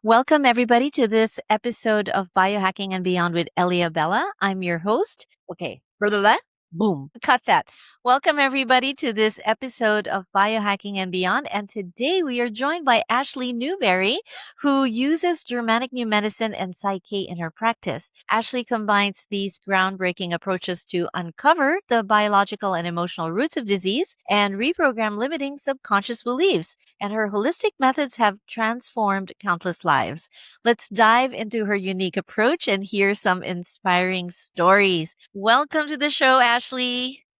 Welcome, everybody, to this episode of Biohacking and Beyond with Eli Abela. I'm your host. Okay, blah, boom, cut that. Welcome, everybody, to this episode of Biohacking and Beyond. And today we are joined by Ashlee Newberry, who uses Germanic New Medicine and PSYCH K in her practice. Ashlee combines these groundbreaking approaches to uncover the biological and emotional roots of disease and reprogram limiting subconscious beliefs, and her holistic methods have transformed countless lives. Let's dive into her unique approach and hear some inspiring stories. Welcome to the show, Ashlee.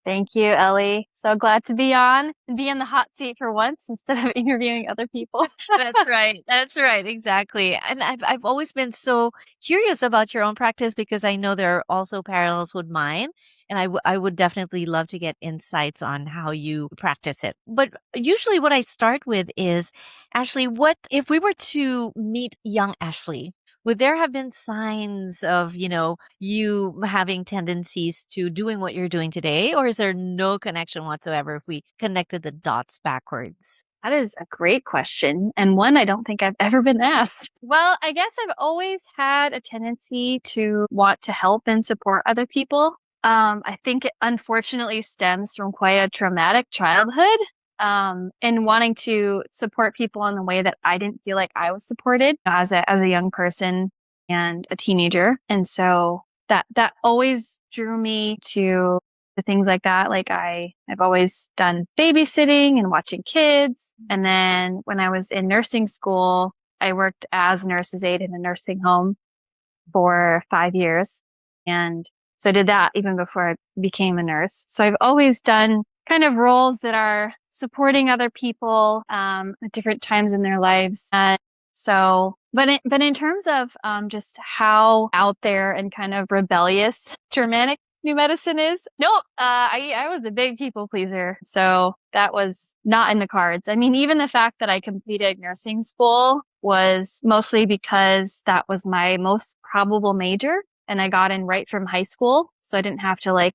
Thank you, Ellie. So glad to be on and be in the hot seat for once instead of interviewing other people. That's right. That's right. Exactly. And I've always been so curious about your own practice because I know there are also parallels with mine. And I would definitely love to get insights on how you practice it. But usually what I start with is, Ashlee, what if we were to meet young Ashlee? Would there have been signs of, you having tendencies to doing what you're doing today? Or is there no connection whatsoever if we connected the dots backwards? That is a great question, and one I don't think I've ever been asked. Well, I guess I've always had a tendency to want to help and support other people. I think it unfortunately stems from quite a traumatic childhood, and wanting to support people in the way that I didn't feel like I was supported as a young person and a teenager. And so that always drew me to the things like that. Like I've always done babysitting and watching kids. And then when I was in nursing school, I worked as a nurse's aide in a nursing home for 5 years. And so I did that even before I became a nurse. So I've always done kind of roles that are supporting other people at different times in their lives. But in terms of just how out there and kind of rebellious Germanic New Medicine is, nope. I was a big people pleaser, so that was not in the cards. I mean, even the fact that I completed nursing school was mostly because that was my most probable major, and I got in right from high school, so I didn't have to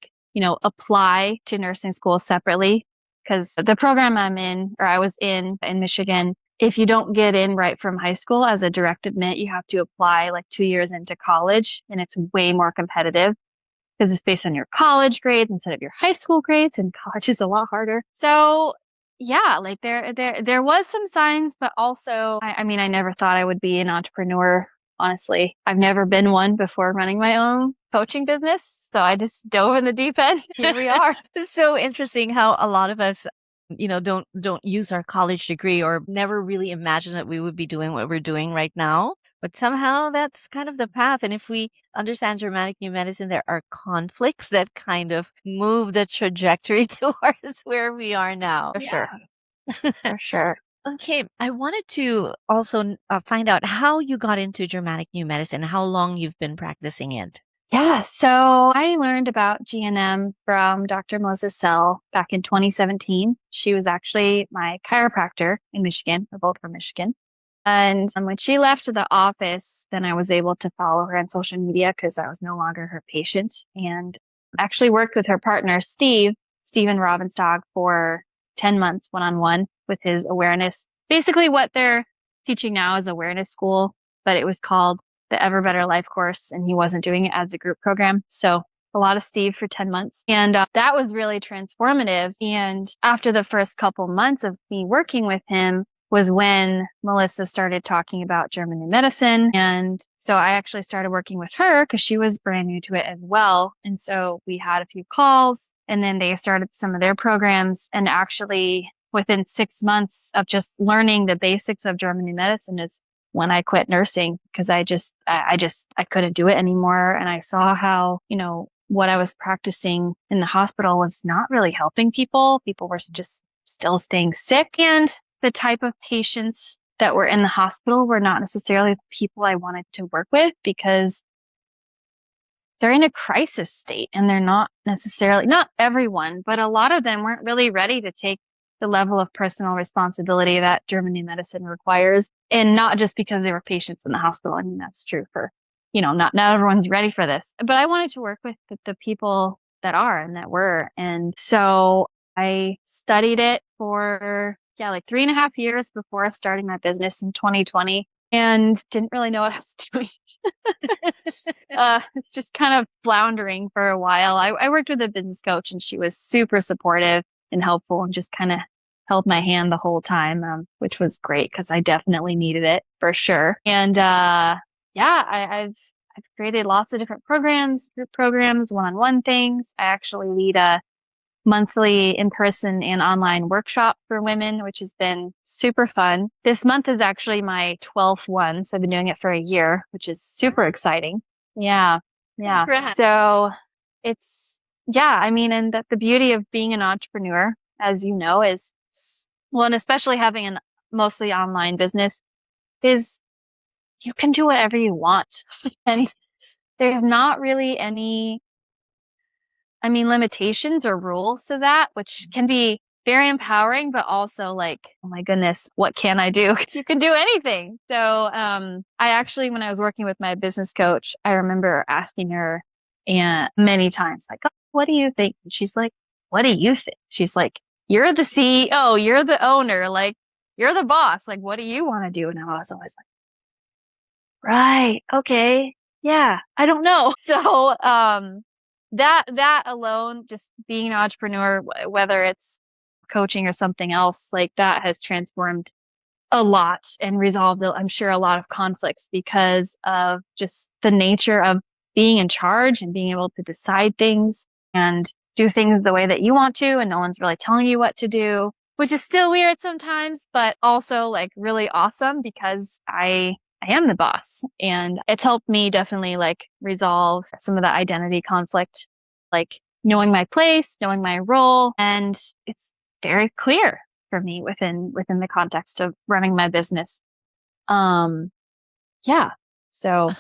apply to nursing school separately, because the program I was in Michigan, if you don't get in right from high school as a direct admit, you have to apply like 2 years into college, and it's way more competitive because it's based on your college grades instead of your high school grades, and college is a lot harder. So yeah, like there was some signs, but also, I mean, I never thought I would be an entrepreneur. Honestly, I've never been one before running my own coaching business. So I just dove in the deep end. Here we are. It's so interesting how a lot of us, don't use our college degree or never really imagine that we would be doing what we're doing right now. But somehow that's kind of the path. And if we understand Germanic New Medicine, there are conflicts that kind of move the trajectory towards where we are now. For sure. For sure. Okay, I wanted to also find out how you got into Germanic New Medicine, how long you've been practicing it. Yeah, so I learned about GNM from Dr. Moses Sell back in 2017. She was actually my chiropractor in Michigan. We're both from Michigan. And when she left the office, then I was able to follow her on social media because I was no longer her patient, and actually worked with her partner, Steven Robinstock, for 10 months one-on-one with his awareness. Basically what they're teaching now is awareness school, but it was called the Ever Better Life course, and he wasn't doing it as a group program. So a lot of Steve for 10 months. And that was really transformative. And after the first couple months of me working with him was when Melissa started talking about German New Medicine. And so I actually started working with her because she was brand new to it as well. And so we had a few calls, and then they started some of their programs. And actually within 6 months of just learning the basics of German New Medicine is when I quit nursing, because I couldn't do it anymore. And I saw how, what I was practicing in the hospital was not really helping people. People were just still staying sick. And the type of patients that were in the hospital were not necessarily the people I wanted to work with, because they're in a crisis state, and they're not everyone, but a lot of them weren't really ready to take the level of personal responsibility that German New Medicine requires. And not just because they were patients in the hospital. I mean, that's true for, not everyone's ready for this, but I wanted to work with the people that are and that were. And so I studied it for like 3.5 years before starting my business in 2020. and didn't really know what I was doing. It's just kind of floundering for a while. I worked with a business coach, and she was super supportive and helpful and just kind of held my hand the whole time, which was great because I definitely needed it for sure. And I've created lots of different programs, group programs, one-on-one things. I actually lead a monthly in-person and online workshop for women, which has been super fun. This month is actually my 12th one, so I've been doing it for a year, which is super exciting. Yeah. Yeah. Congrats. So I mean, and that the beauty of being an entrepreneur, as you know, is, well, and especially having a mostly online business, is you can do whatever you want. And there's not really any, limitations or rules to that, which can be very empowering, but also like, oh my goodness, what can I do? Because you can do anything. So I actually, when I was working with my business coach, I remember asking her many times, like, oh, what do you think? And she's like, what do you think? She's like, you're the CEO, you're the owner, like, you're the boss. Like, what do you want to do? And I was always like, right, okay, yeah, I don't know. So that alone, just being an entrepreneur, whether it's coaching or something else, like that has transformed a lot and resolved, I'm sure, a lot of conflicts because of just the nature of being in charge and being able to decide things and do things the way that you want to, and no one's really telling you what to do, which is still weird sometimes, but also like really awesome because I am the boss, and it's helped me definitely like resolve some of the identity conflict, like knowing my place, knowing my role, and it's very clear for me within the context of running my business. Yeah. So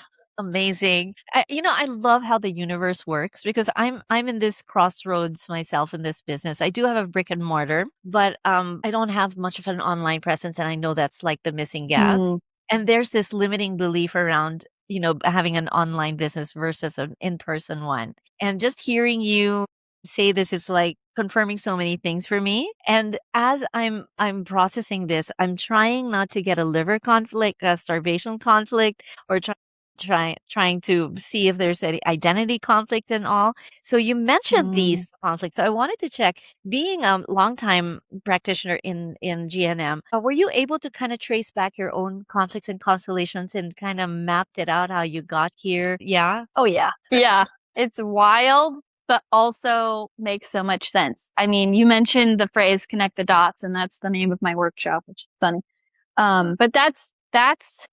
Amazing. I love how the universe works because I'm in this crossroads myself in this business. I do have a brick and mortar, but I don't have much of an online presence, and I know that's like the missing gap. And there's this limiting belief around, having an online business versus an in-person one. And just hearing you say this is like confirming so many things for me. And as I'm processing this, I'm trying not to get a liver conflict, a starvation conflict, or trying to see if there's any identity conflict and all. So you mentioned these conflicts. So I wanted to check, being a longtime practitioner in GNM, were you able to kind of trace back your own conflicts and constellations and kind of mapped it out how you got here? Yeah. Oh yeah. Yeah. It's wild, but also makes so much sense. I mean, you mentioned the phrase connect the dots, and that's the name of my workshop, which is funny. But that's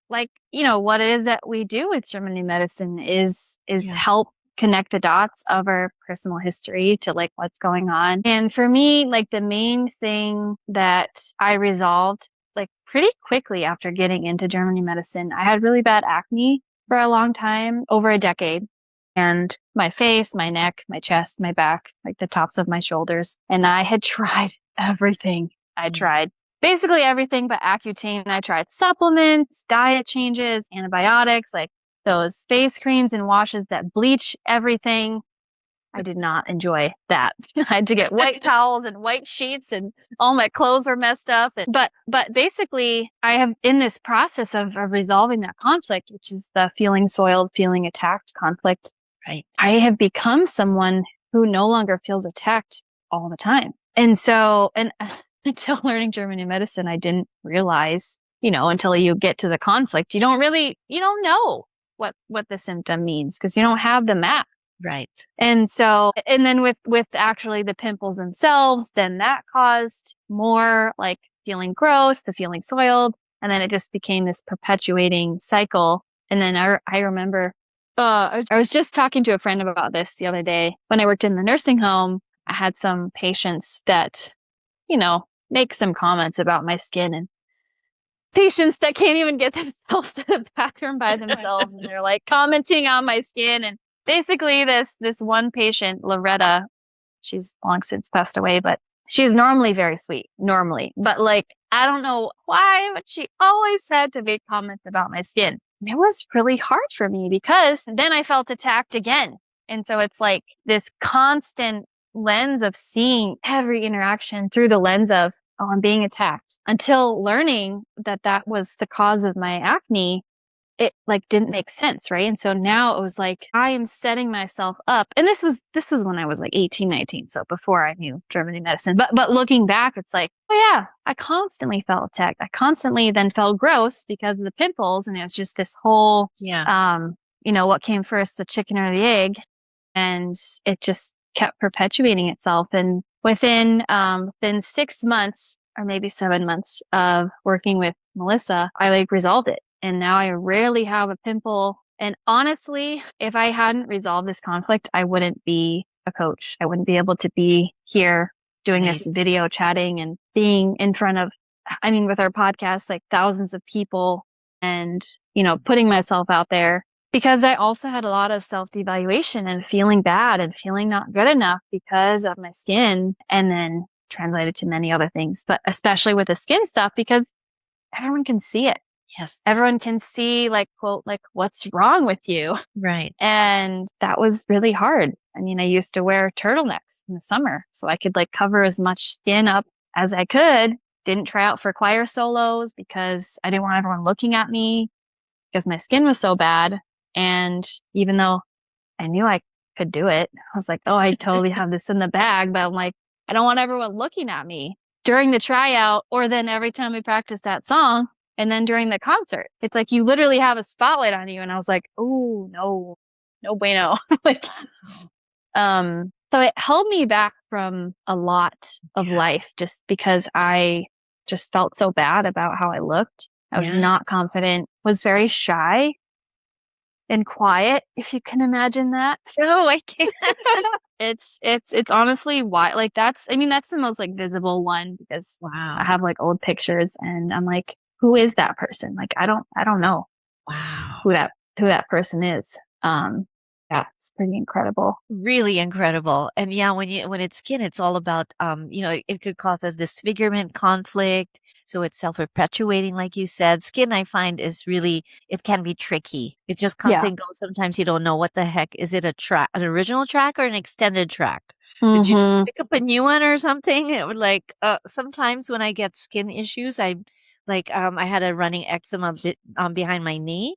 like, what it is that we do with German New Medicine is help connect the dots of our personal history to like what's going on. And for me, like the main thing that I resolved like pretty quickly after getting into German New Medicine, I had really bad acne for a long time, over a decade. And my face, my neck, my chest, my back, like the tops of my shoulders. And I had tried everything. I tried basically everything but Accutane. I tried supplements, diet changes, antibiotics, like those face creams and washes that bleach everything. I did not enjoy that. I had to get white towels and white sheets, and all my clothes were messed up. But basically, I have in this process of resolving that conflict, which is the feeling soiled, feeling attacked conflict. Right. I have become someone who no longer feels attacked all the time. And so, until learning German New Medicine, I didn't realize, until you get to the conflict, you don't know what the symptom means because you don't have the map. Right. And so, and then with actually the pimples themselves, then that caused more like feeling gross, the feeling soiled. And then it just became this perpetuating cycle. And then I remember, I was just talking to a friend about this the other day. When I worked in the nursing home, I had some patients that, make some comments about my skin, and patients that can't even get themselves to the bathroom by themselves. And they're like commenting on my skin. And basically this one patient, Loretta, she's long since passed away, but she's normally very sweet, but like, I don't know why, but she always had to make comments about my skin. And it was really hard for me because then I felt attacked again. And so it's like this constant lens of seeing every interaction through the lens of oh, I'm being attacked. Until learning that that was the cause of my acne, it like didn't make sense, right? And so now it was like I am setting myself up. And this was when I was like 18, 19, so before I knew Germany medicine. But looking back, it's like, oh yeah, I constantly felt attacked. I constantly then felt gross because of the pimples, and it was just this whole what came first, the chicken or the egg? And it just kept perpetuating itself. And within 6 months or maybe 7 months of working with Melissa, I like resolved it. And now I rarely have a pimple. And honestly, if I hadn't resolved this conflict, I wouldn't be a coach. I wouldn't be able to be here doing this video chatting and being in front of, with our podcast, like thousands of people and, putting myself out there, because I also had a lot of self-devaluation and feeling bad and feeling not good enough because of my skin, and then translated to many other things, but especially with the skin stuff, because everyone can see it. Yes. Everyone can see, like, quote, like, what's wrong with you? Right. And that was really hard. I mean, I used to wear turtlenecks in the summer so I could like cover as much skin up as I could. Didn't try out for choir solos because I didn't want everyone looking at me because my skin was so bad. And even though I knew I could do it, I was like, oh, I totally have this in the bag. But I'm like, I don't want everyone looking at me during the tryout, or then every time we practice that song. And then during the concert, it's like you literally have a spotlight on you. And I was like, oh, no bueno. So it held me back from a lot of life just because I just felt so bad about how I looked. I was not confident, was very shy and quiet, if you can imagine that. No, I can't. It's honestly why, like, that's the most like visible one, because I have like old pictures and I'm like, who is that person? Like, I don't know who that person is. It's pretty incredible. Really incredible. And when it's skin, it's all about, it could cause a disfigurement conflict. So it's self-perpetuating, like you said. Skin, I find, is really, it can be tricky. It just comes and goes. Sometimes you don't know what the heck. Is it an original track or an extended track? Did you pick up a new one or something? It would like, sometimes when I get skin issues, I had a running eczema behind my knee.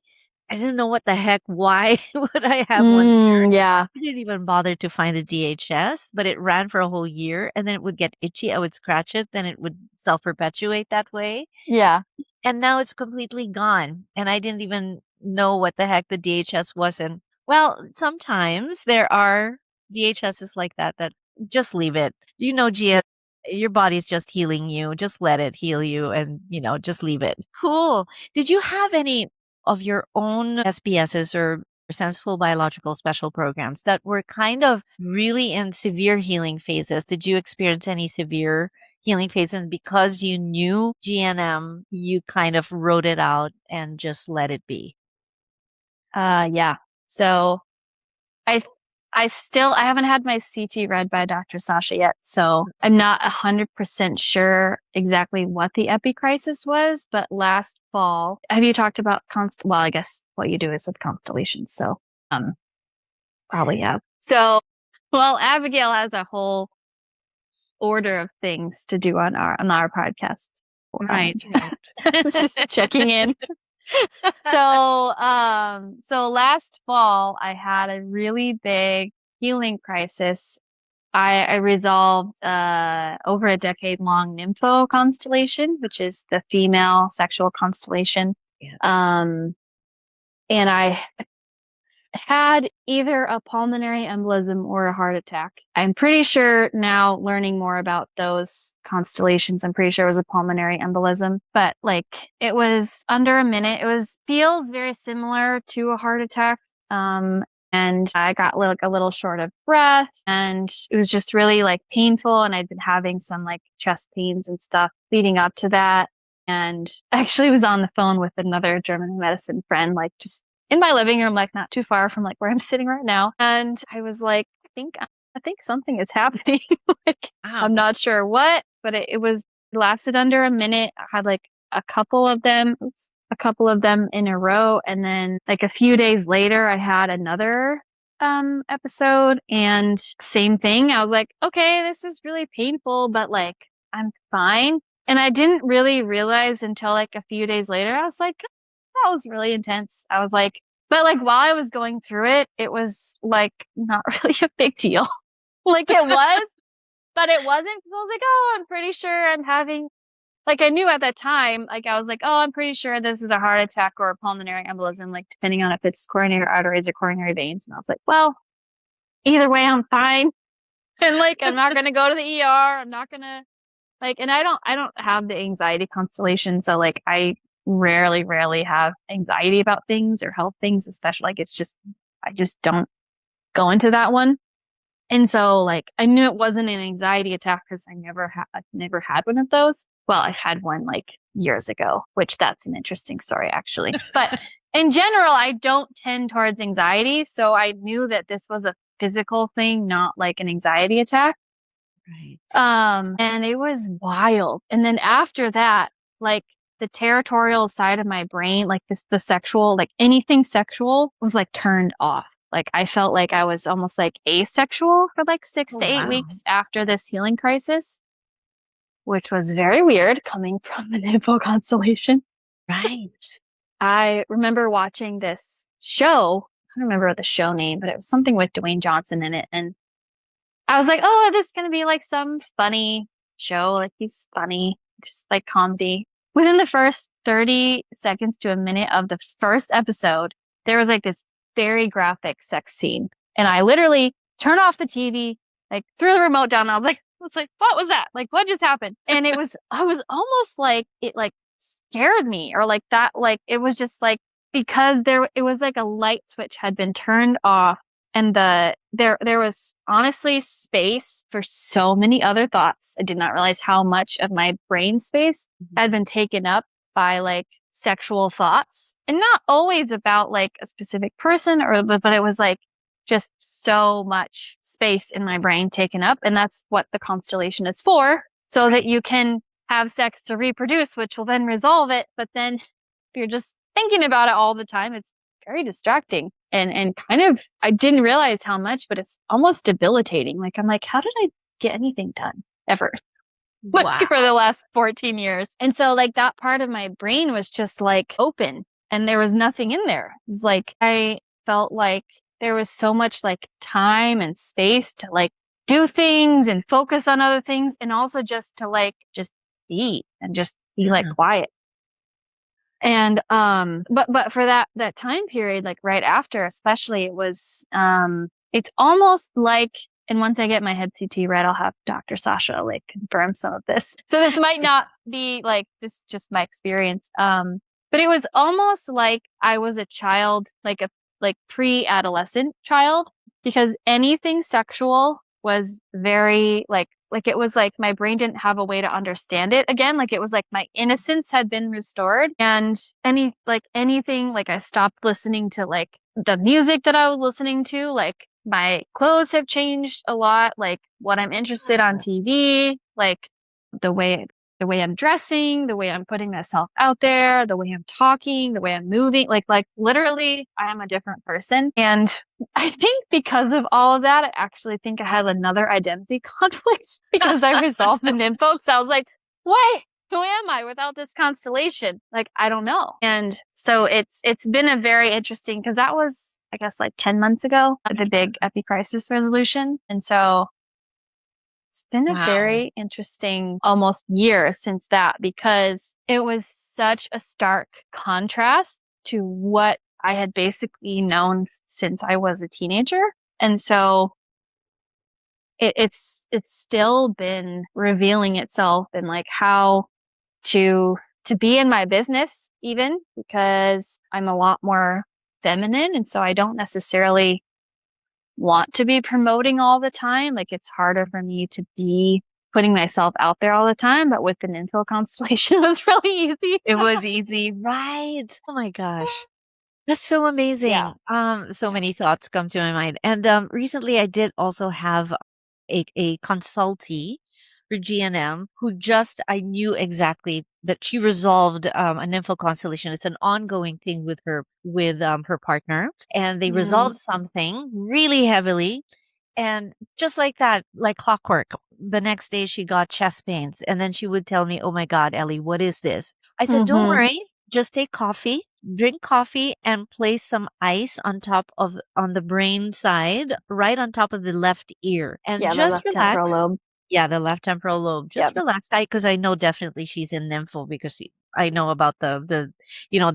I didn't know what the heck. Why would I have one? Yeah. I didn't even bother to find a DHS, but it ran for a whole year, and then it would get itchy. I would scratch it, then it would self-perpetuate that way. Yeah. And now it's completely gone. And I didn't even know what the heck the DHS was. And well, sometimes there are DHSs like that just leave it. GNM, your body's just healing you. Just let it heal you and, just leave it. Cool. Did you have any of your own SBSs or sensible biological special programs that were kind of really in severe healing phases? Did you experience any severe healing phases because you knew GNM, you kind of wrote it out and just let it be? Yeah. So I haven't had my CT read by Dr. Sasha yet, so I'm not 100% sure exactly what the epicrisis was, but last fall, have you talked about well, I guess what you do is with constellations, so probably have. So, well, Abigail has a whole order of things to do on our podcast. Right. Just checking in. So last fall I had a really big healing crisis. I resolved over a decade-long nympho constellation, which is the female sexual constellation. Yeah. And I had either a pulmonary embolism or a heart attack. I'm pretty sure now, learning more about those constellations, I'm pretty sure it was a pulmonary embolism, but like it was under a minute. Feels very similar to a heart attack. And I got like a little short of breath, and it was just really like painful. And I'd been having some like chest pains and stuff leading up to that. And actually was on the phone with another Germanic medicine friend, like just in my living room, like not too far from like where I'm sitting right now. And I was like, I think something is happening. Like, I'm not sure what, but it lasted under a minute. I had like a couple of them in a row. And then like a few days later, I had another episode, and same thing. I was like, okay, this is really painful, but like, I'm fine. And I didn't really realize until like a few days later, I was like, that was really intense. I was like, but like while I was going through it, it was like not really a big deal. Like it was, but it wasn't. 'Cause I was like, oh, I'm pretty sure I'm having, like I knew at that time, like I was like, oh, I'm pretty sure this is a heart attack or a pulmonary embolism, like depending on if it's coronary arteries or coronary veins. And I was like, well, either way, I'm fine. And like, I'm not going to go to the ER. I'm not going to like, and I don't have the anxiety constellation. So like, I rarely have anxiety about things or health things, especially like, it's just, I just don't go into that one. And so like, I knew it wasn't an anxiety attack because I've never had one of those. Well, I had one like years ago, which that's an interesting story actually. But in general, I don't tend towards anxiety. So I knew that this was a physical thing, not like an anxiety attack. Right. And it was wild. And then after that, like the territorial side of my brain, like the sexual, like anything sexual was like turned off. Like I felt like I was almost like asexual for like 6 to 8 weeks after this healing crisis, which was very weird coming from an info constellation. Right. I remember watching this show. I don't remember the show name, but it was something with Dwayne Johnson in it. And I was like, oh, this is going to be like some funny show. Like he's funny, just like comedy. Within the first 30 seconds to a minute of the first episode, there was like this very graphic sex scene. And I literally turned off the TV, like threw the remote down. And I was like, what was that? Like, what just happened? And I was almost like, it like scared me or like that, like, it was just like, because it was like a light switch had been turned off and there was honestly space for so many other thoughts. I did not realize how much of my brain space had been taken up by like sexual thoughts, and not always about like a specific person but it was like just so much space in my brain taken up. And that's what the constellation is for, so that you can have sex to reproduce, which will then resolve it. But then if you're just thinking about it all the time, it's very distracting and kind of, I didn't realize how much, but it's almost debilitating. Like, I'm like, how did I get anything done ever? Like for the last 14 years. And so like that part of my brain was just like open and there was nothing in there. It was like, I felt like there was so much like time and space to like do things and focus on other things. And also just to like, just be and just be like quiet. And, but for that time period, like right after, especially, it was, it's almost like, and once I get my head CT right, I'll have Dr. Sasha like confirm some of this. So this might not be like, this is just my experience. But it was almost like I was a child, like a pre-adolescent child, because anything sexual was very like it was like my brain didn't have a way to understand it again. Like it was like my innocence had been restored, and anything, like I stopped listening to like the music that I was listening to. Like my clothes have changed a lot, like what I'm interested on TV, like the way I'm dressing, the way I'm putting myself out there, the way I'm talking, the way I'm moving, like literally I am a different person. And I think because of all of that, I actually think I had another identity conflict because I resolved the nympho. So I was like, wait, who am I without this constellation? Like, I don't know. And so it's been a very interesting, because that was, I guess, like 10 months ago, the big epicrisis resolution. And so it's been a very interesting almost year since that, because it was such a stark contrast to what I had basically known since I was a teenager. And so it's still been revealing itself in like how to be in my business, even because I'm a lot more feminine. And so I don't necessarily want to be promoting all the time. Like it's harder for me to be putting myself out there all the time. But with the nympho constellation, it was really easy. It was easy, right? Oh my gosh. That's so amazing. Yeah. So many thoughts come to my mind. And recently I did also have a consultee for GNM who I knew exactly that she resolved a nympho constellation. It's an ongoing thing with her partner, and they resolved something really heavily. And just like that, like clockwork, the next day she got chest pains. And then she would tell me, "Oh my God, Ellie, what is this?" I said, "Don't Mm-hmm. worry. Just take coffee, drink coffee, and place some ice on the brain side, right on top of the left ear, and Yeah, the just left temporal relax." lobe. Yeah, the left temporal lobe. Just Yep. relax. Because I know definitely she's in nympho because I know about the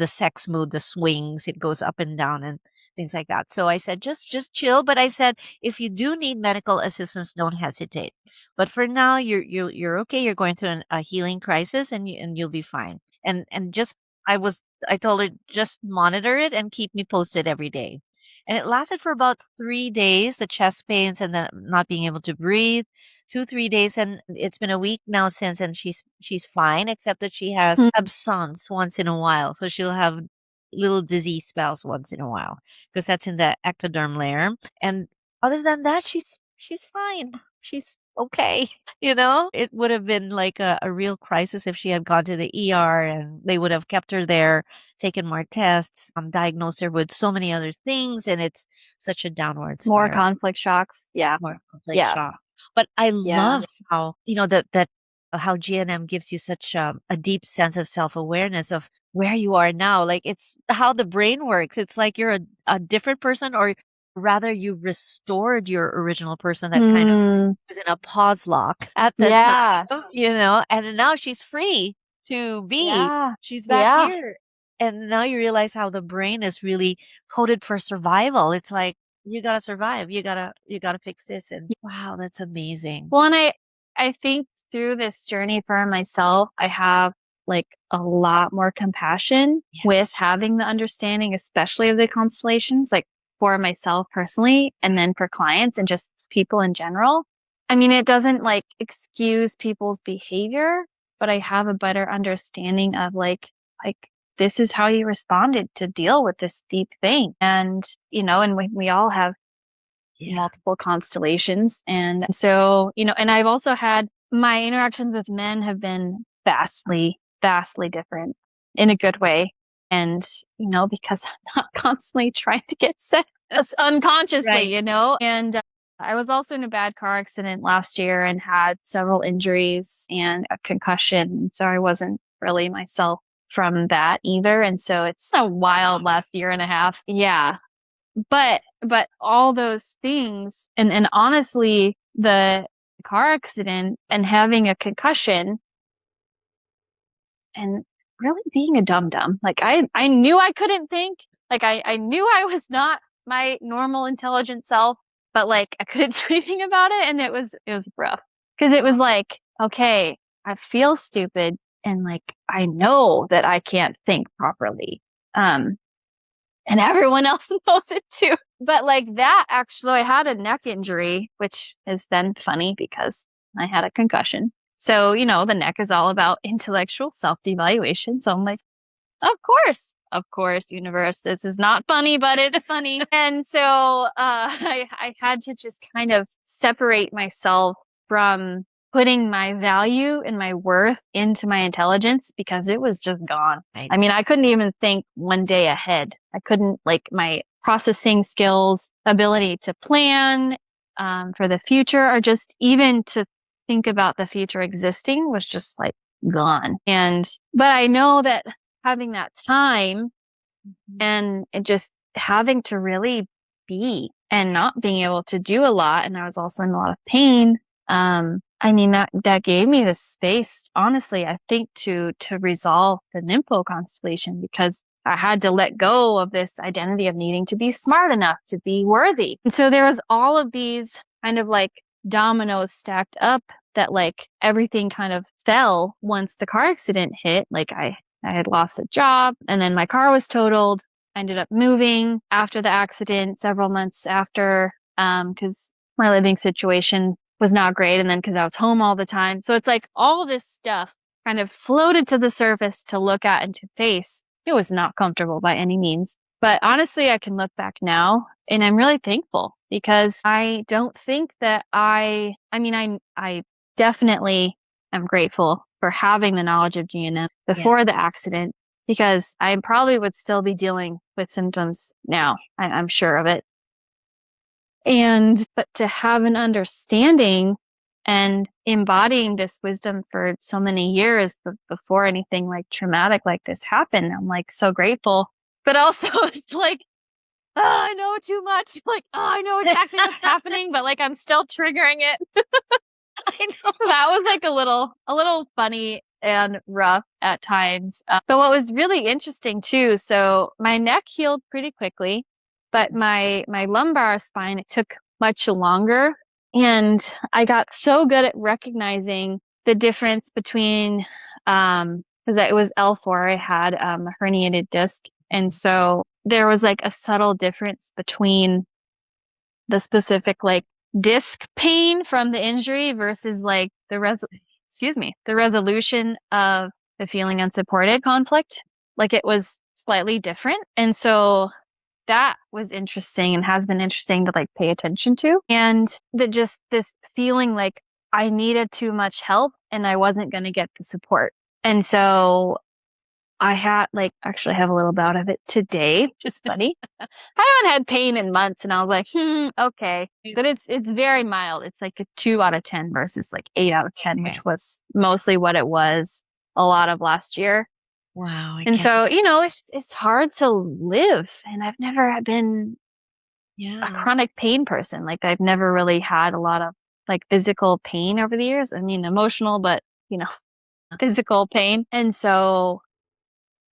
sex mood, the swings, it goes up and down and things like that. So I said, just chill. But I said, if you do need medical assistance, don't hesitate. But for now, you're okay. You're going through a healing crisis, and you'll be fine. And just I told her, just monitor it and keep me posted every day. And it lasted for about 3 days, the chest pains and the not being able to breathe. 2, 3 days, and it's been a week now since, and she's fine, except that she has absence once in a while. So she'll have little disease spells once in a while because that's in the ectoderm layer. And other than that, she's fine. She's okay. It would have been like a real crisis if she had gone to the ER and they would have kept her there, taken more tests, diagnosed her with so many other things, and it's such a downward More spiral. conflict shocks. Yeah. More conflict Yeah. shock. But I Yeah. love how, that how GNM gives you such a deep sense of self-awareness of where you are now. Like it's how the brain works. It's like you're a different person, or rather you restored your original person that kind of Mm, was in a pause lock at that yeah. time, and now she's free to be. Yeah. She's back Yeah. here. And now you realize how the brain is really coded for survival. It's like you gotta survive. You gotta fix this. And wow, that's amazing. Well, and I think through this journey for myself, I have like a lot more compassion with Yes. having the understanding, especially of the constellations, like for myself personally, and then for clients and just people in general. I mean, it doesn't like excuse people's behavior, but I have a better understanding of like this is how you responded to deal with this deep thing. And, and we all have Yeah. multiple constellations. And so, and I've also had my interactions with men have been vastly, vastly different in a good way. And, because I'm not constantly trying to get sex unconsciously, Right. and I was also in a bad car accident last year and had several injuries and a concussion. So I wasn't really myself from that either. And so it's a wild last year and a half. Yeah. But all those things and honestly, the car accident and having a concussion and really being a dum dum. Like I knew I couldn't think. Like I knew I was not my normal intelligent self, but like I couldn't do anything about it, and it was rough. Because it was like, okay, I feel stupid and like I know that I can't think properly. Um and everyone else knows it too. But like that, actually, I had a neck injury, which is then funny because I had a concussion. So, the neck is all about intellectual self devaluation. So I'm like, of course, universe, this is not funny, but it's funny. And so I had to just kind of separate myself from putting my value and my worth into my intelligence because it was just gone. Right. I mean, I couldn't even think one day ahead. I couldn't, like, my processing skills, ability to plan for the future, or just even to think about the future existing was just like gone. But I know that having that time and just having to really be and not being able to do a lot. And I was also in a lot of pain. I mean, that gave me the space, honestly, I think to resolve the nympho constellation, because I had to let go of this identity of needing to be smart enough to be worthy. And so there was all of these kind of like dominoes stacked up that like everything kind of fell once the car accident hit. Like I had lost a job, and then my car was totaled. I ended up moving after the accident several months after, because my living situation was not great. And then because I was home all the time. So it's like all this stuff kind of floated to the surface to look at and to face. It was not comfortable by any means. But honestly, I can look back now and I'm really thankful, because I don't think that I definitely am grateful for having the knowledge of GNM before the accident, because I probably would still be dealing with symptoms now. I'm sure of it. But to have an understanding and embodying this wisdom for so many years before anything like traumatic like this happened, I'm like so grateful. But also it's like, oh, I know too much. Like, oh, I know exactly what's happening, but like I'm still triggering it. I know. That was like a little funny and rough at times. But what was really interesting too, so my neck healed pretty quickly, but my lumbar spine, it took much longer. And I got so good at recognizing the difference between, because it was L4, I had a herniated disc. And so there was like a subtle difference between the specific like disc pain from the injury versus like the resolution of the feeling unsupported conflict. Like it was slightly different. And so that was interesting and has been interesting to like pay attention to. And that just this feeling like I needed too much help and I wasn't going to get the support. And so I had like actually have a little bout of it today, just funny. I haven't had pain in months and I was like, okay. But it's very mild. It's like a 2 out of 10 versus like 8 out of 10, Okay. which was mostly what it was a lot of last year. Wow. And so, it's hard to live. And I've never been a chronic pain person. Like I've never really had a lot of like physical pain over the years. I mean, emotional, but physical pain. And so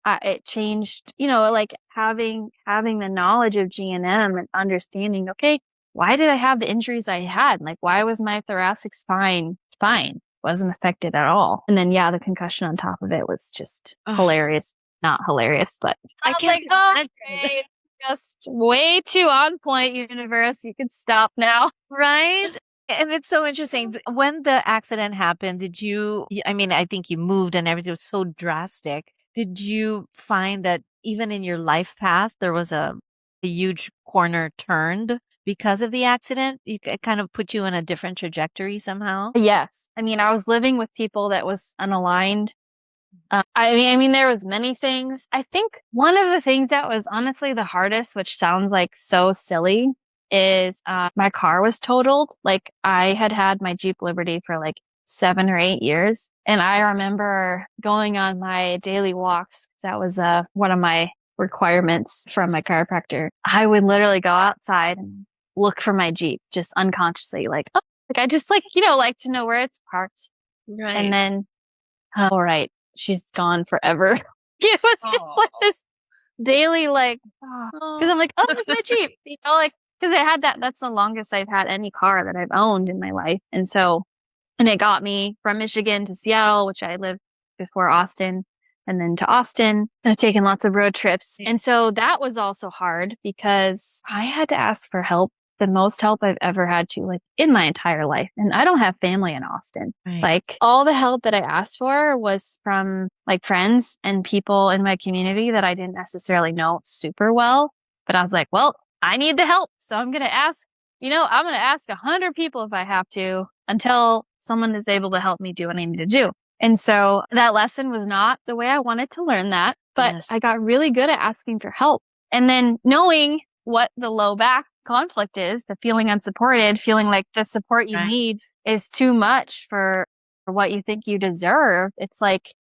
it changed, like having the knowledge of GNM and understanding, okay, why did I have the injuries I had? Like, why was my thoracic spine fine? Wasn't affected at all. And then, the concussion on top of it was just hilarious. Not hilarious, but I was like, okay, just way too on point, universe. You can stop now. Right? And it's so interesting. When the accident happened, I think you moved and everything was so drastic. Did you find that even in your life path, there was a huge corner turned because of the accident? It kind of put you in a different trajectory somehow? Yes. I mean, I was living with people that was unaligned. I mean, there was many things. I think one of the things that was honestly the hardest, which sounds like so silly, is my car was totaled. Like I had my Jeep Liberty for like 7 or 8 years. And I remember going on my daily walks. That was one of my requirements from my chiropractor. I would literally go outside and look for my Jeep just unconsciously. Like, oh, like I just like to know where it's parked. Right. And then, all right, she's gone forever. It was just like this daily, like, because I'm like, oh, it's my Jeep, like, because that's the longest I've had any car that I've owned in my life. And so, and it got me from Michigan to Seattle, which I lived before Austin, and then to Austin, and I've taken lots of road trips. And so that was also hard because I had to ask for help, the most help I've ever had to, like, in my entire life. And I don't have family in Austin. Right. Like, all the help that I asked for was from like friends and people in my community that I didn't necessarily know super well. But I was like, well, I need the help. So I'm going to ask, I'm going to ask 100 people if I have to until someone is able to help me do what I need to do. And so that lesson was not the way I wanted to learn that, but Yes. I got really good at asking for help. And then knowing what the low back conflict is, the feeling unsupported, feeling like the support you need is too much for what you think you deserve. It's like,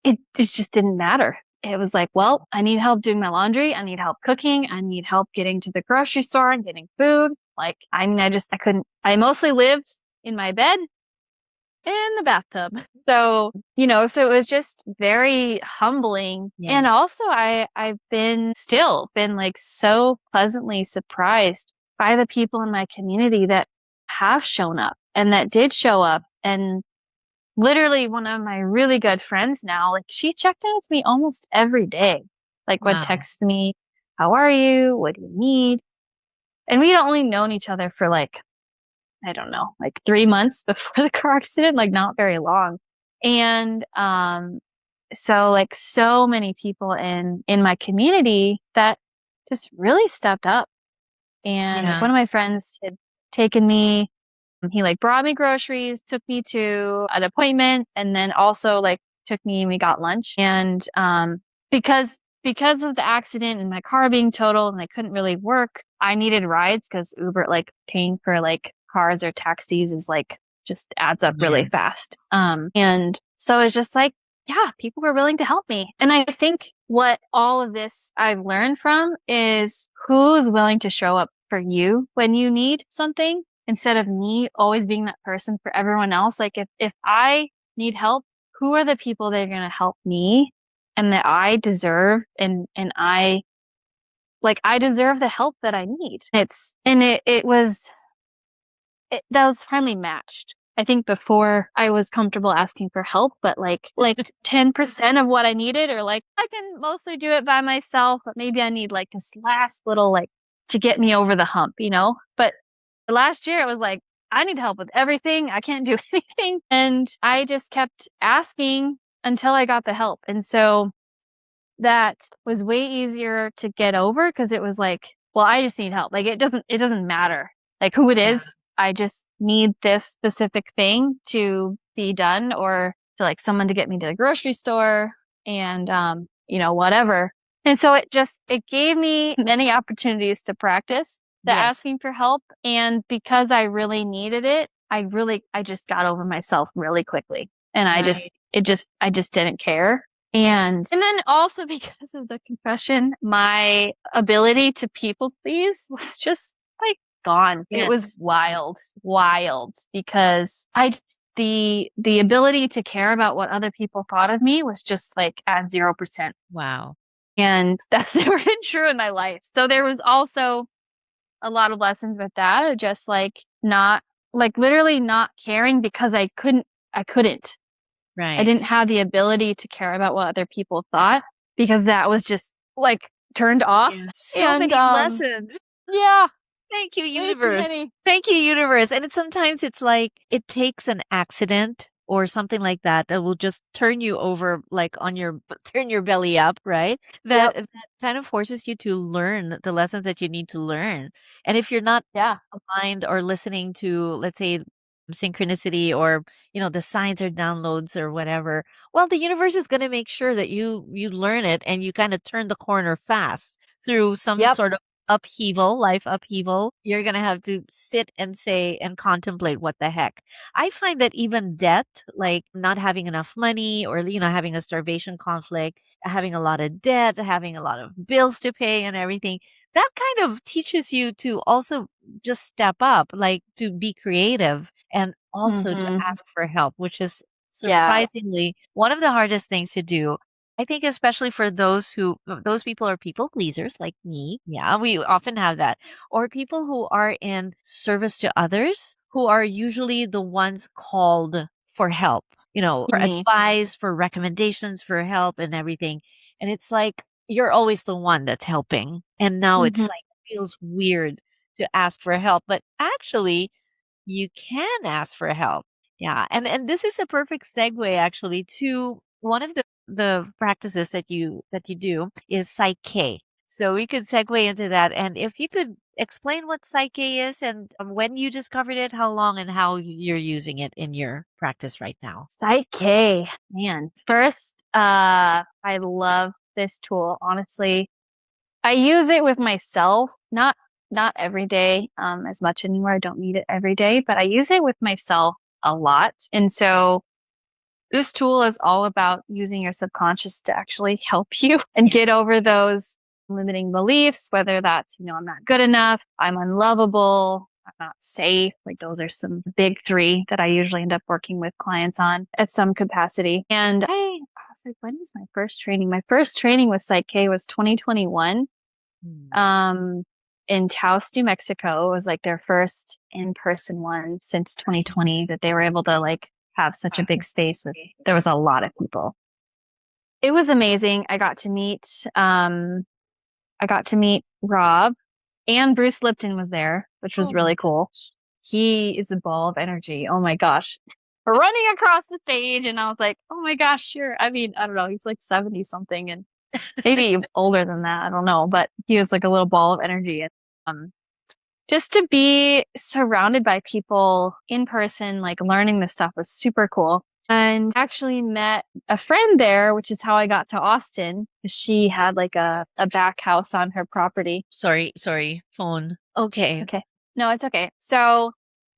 it just didn't matter. It was like, well, I need help doing my laundry. I need help cooking. I need help getting to the grocery store and getting food. Like, I mean, I couldn't, I mostly lived in my bed in the bathtub. So, so it was just very humbling. Yes. And also I've been like so pleasantly surprised by the people in my community that have shown up and that did show up. And literally one of my really good friends now, like she checked in with me almost every day. Like would text me, how are you? What do you need? And we'd only known each other for like, I don't know, like 3 months before the car accident, like not very long. And, so like so many people in my community that just really stepped up. And one of my friends had taken me, he like brought me groceries, took me to an appointment, and then also like took me and we got lunch. And, because of the accident and my car being totaled and I couldn't really work, I needed rides because Uber, like paying for like cars or taxis is like just adds up really fast. And so it's just like, yeah, people were willing to help me. And I think what all of this I've learned from is who's willing to show up for you when you need something instead of me always being that person for everyone else. Like if I need help, who are the people that are going to help me and that I deserve and I deserve the help that I need. That was finally matched. I think before I was comfortable asking for help, but like 10% of what I needed, or like I can mostly do it by myself, but maybe I need like this last little like to get me over the hump, you know? But last year it was like, I need help with everything. I can't do anything. And I just kept asking until I got the help. And so that was way easier to get over because it was like, well, I just need help. Like it doesn't matter like who it is. I just need this specific thing to be done or to like someone to get me to the grocery store and, whatever. And so it gave me many opportunities to practice the asking for help. And because I really needed it, I just got over myself really quickly. And I just didn't care. And then also because of the confession, my ability to people please was just like gone. It was wild because the ability to care about what other people thought of me was just like at 0%. Wow. And that's never been true in my life. So there was also a lot of lessons with that of just like not like literally not caring because I couldn't. Right. I didn't have the ability to care about what other people thought because that was just like turned off. Yeah. So many lessons. Yeah. Thank you, universe. Thank you, universe. And sometimes it's like it takes an accident or something like that that will just turn you over, like turn your belly up, right? That kind of forces you to learn the lessons that you need to learn. And if you're not aligned or listening to, let's say, synchronicity or the signs or downloads or whatever, well, the universe is going to make sure that you learn it and you kind of turn the corner fast through some sort of life upheaval. You're going to have to sit and say and contemplate what the heck. I find that even debt, like not having enough money or, having a starvation conflict, having a lot of debt, having a lot of bills to pay and everything, that kind of teaches you to also just step up, like to be creative and also to ask for help, which is surprisingly one of the hardest things to do. I think especially for those people are people pleasers like me. Yeah, we often have that. Or people who are in service to others, who are usually the ones called for help, for advice, for recommendations, for help and everything. And it's like, you're always the one that's helping. And now it's like, it feels weird to ask for help, but actually you can ask for help. Yeah. And this is a perfect segue actually to one of the practices that you do is PSYCH K. So we could segue into that. And if you could explain what PSYCH K is and when you discovered it, how long and how you're using it in your practice right now. PSYCH K, man. First, I love this tool. Honestly, I use it with myself, not every day, as much anymore. I don't need it every day, but I use it with myself a lot. And so this tool is all about using your subconscious to actually help you and get over those limiting beliefs, whether that's, I'm not good enough, I'm unlovable, I'm not safe. Like those are some big three that I usually end up working with clients on at some capacity. And I was like, when was my first training? My first training with PSYCH K was 2021. In Taos, New Mexico. It was like their first in-person one since 2020 that they were able to like have such a big space with. There was a lot of people. It was amazing. I got to meet Rob, and Bruce Lipton was there, which was really cool. He is a ball of energy. Oh my gosh. Running across the stage. And I was like, oh my gosh, I don't know. He's like 70 something and maybe older than that. I don't know, but he was like a little ball of energy. And just to be surrounded by people in person, like learning this stuff was super cool. and actually met a friend there, which is how I got to Austin. She had like a back house on her property. Sorry, phone. Okay. Okay. No, it's okay. So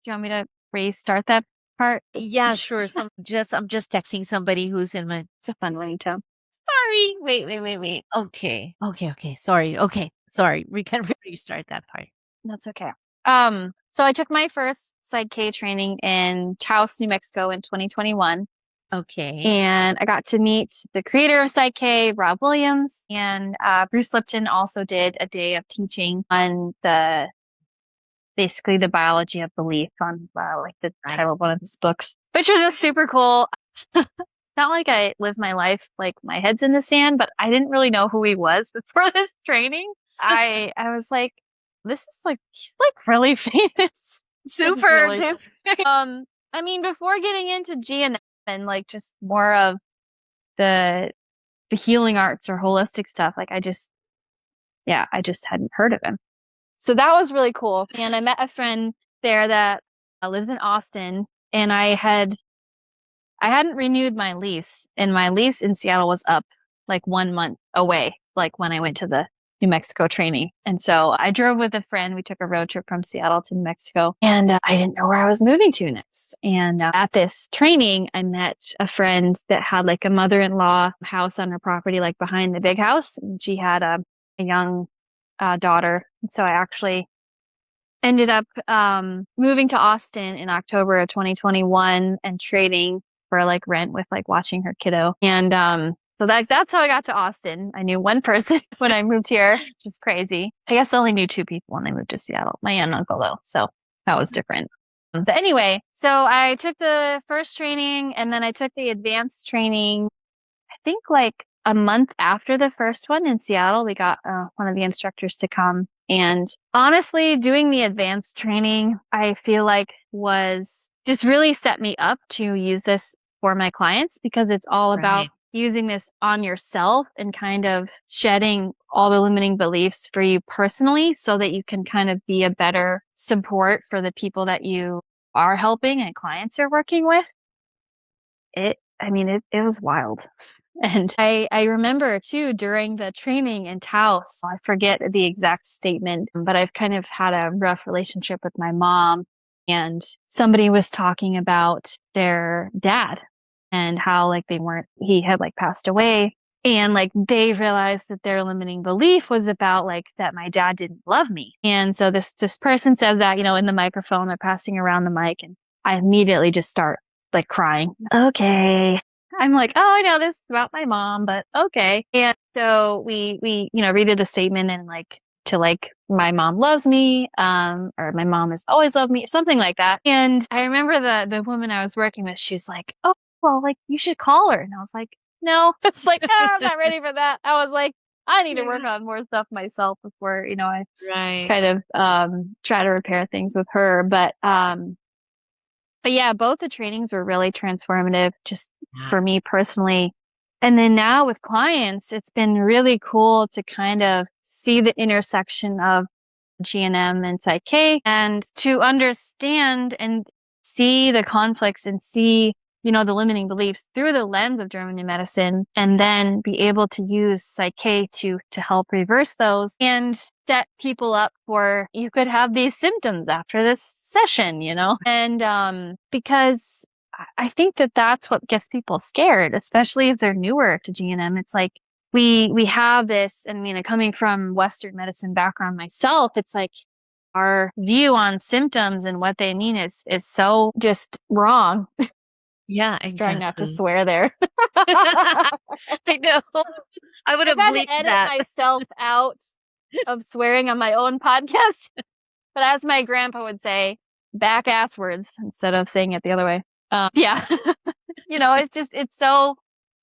do you want me to restart that part? Yeah, sure. So I'm just texting somebody who's in my. It's a fun ringtone. Sorry. Wait. Okay. Sorry. We can restart that part. That's okay. So I took my first PSYCH K training in Taos, New Mexico in 2021. Okay. And I got to meet the creator of PSYCH K, Rob Williams, and Bruce Lipton also did a day of teaching on basically the biology of belief on like the title of one of his books, which was just super cool. Not like I lived my life like my head's in the sand, but I didn't really know who he was before this training. I was like, this is like, he's like really famous. Super Really. duper. I mean, before getting into GNM and like just more of the healing arts or holistic stuff, like I just hadn't heard of him. So that was really cool. And I met a friend there that lives in Austin, and I hadn't renewed my lease, and my lease in Seattle was up like 1 month away, like when I went to the New Mexico training. And so I drove with a friend. We took a road trip from Seattle to New Mexico, and I didn't know where I was moving to next. And at this training, I met a friend that had like a mother-in-law house on her property, like behind the big house. And she had a young daughter. And so I actually ended up moving to Austin in October of 2021 and trading for like rent with like watching her kiddo. And so that's how I got to Austin. I knew one person when I moved here, which is crazy. I guess I only knew 2 people when I moved to Seattle, my aunt and uncle though. So that was different. But anyway, so I took the first training and then I took the advanced training, I think like a month after the first one in Seattle. We got one of the instructors to come. And honestly, doing the advanced training, I feel like was just really set me up to use this for my clients, because it's all about using this on yourself and kind of shedding all the limiting beliefs for you personally so that you can kind of be a better support for the people that you are helping and clients you're working with. It was wild. And I remember too, during the training in Taos, I forget the exact statement, but I've kind of had a rough relationship with my mom, and somebody was talking about their dad and how like he had like passed away, and like they realized that their limiting belief was about like that my dad didn't love me. And so this person says that, in the microphone, they're passing around the mic, and I immediately just start like crying. Okay. I'm like, oh, I know this is about my mom, but okay. And so we redid the statement and like to like, my mom loves me, or my mom has always loved me, something like that. And I remember the woman I was working with, she was like, oh, well, like you should call her. And I was like, no, it's like, I'm not ready for that. I was like, I need to work on more stuff myself before, I kind of try to repair things with her. But yeah, both the trainings were really transformative just for me personally. And then now with clients, it's been really cool to kind of see the intersection of GNM and PSYCH K, and to understand and see the conflicts and see, the limiting beliefs through the lens of German New Medicine, and then be able to use PSYCH K to help reverse those and set people up for, you could have these symptoms after this session, and because I think that that's what gets people scared, especially if they're newer to GNM. It's like we have this, and coming from Western medicine background myself, it's like our view on symptoms and what they mean is so just wrong. Yeah, exactly. Trying not to swear there. I know. I would have bleeped edit that. myself out of swearing on my own podcast. But as my grandpa would say, back ass words instead of saying it the other way. Yeah. It's so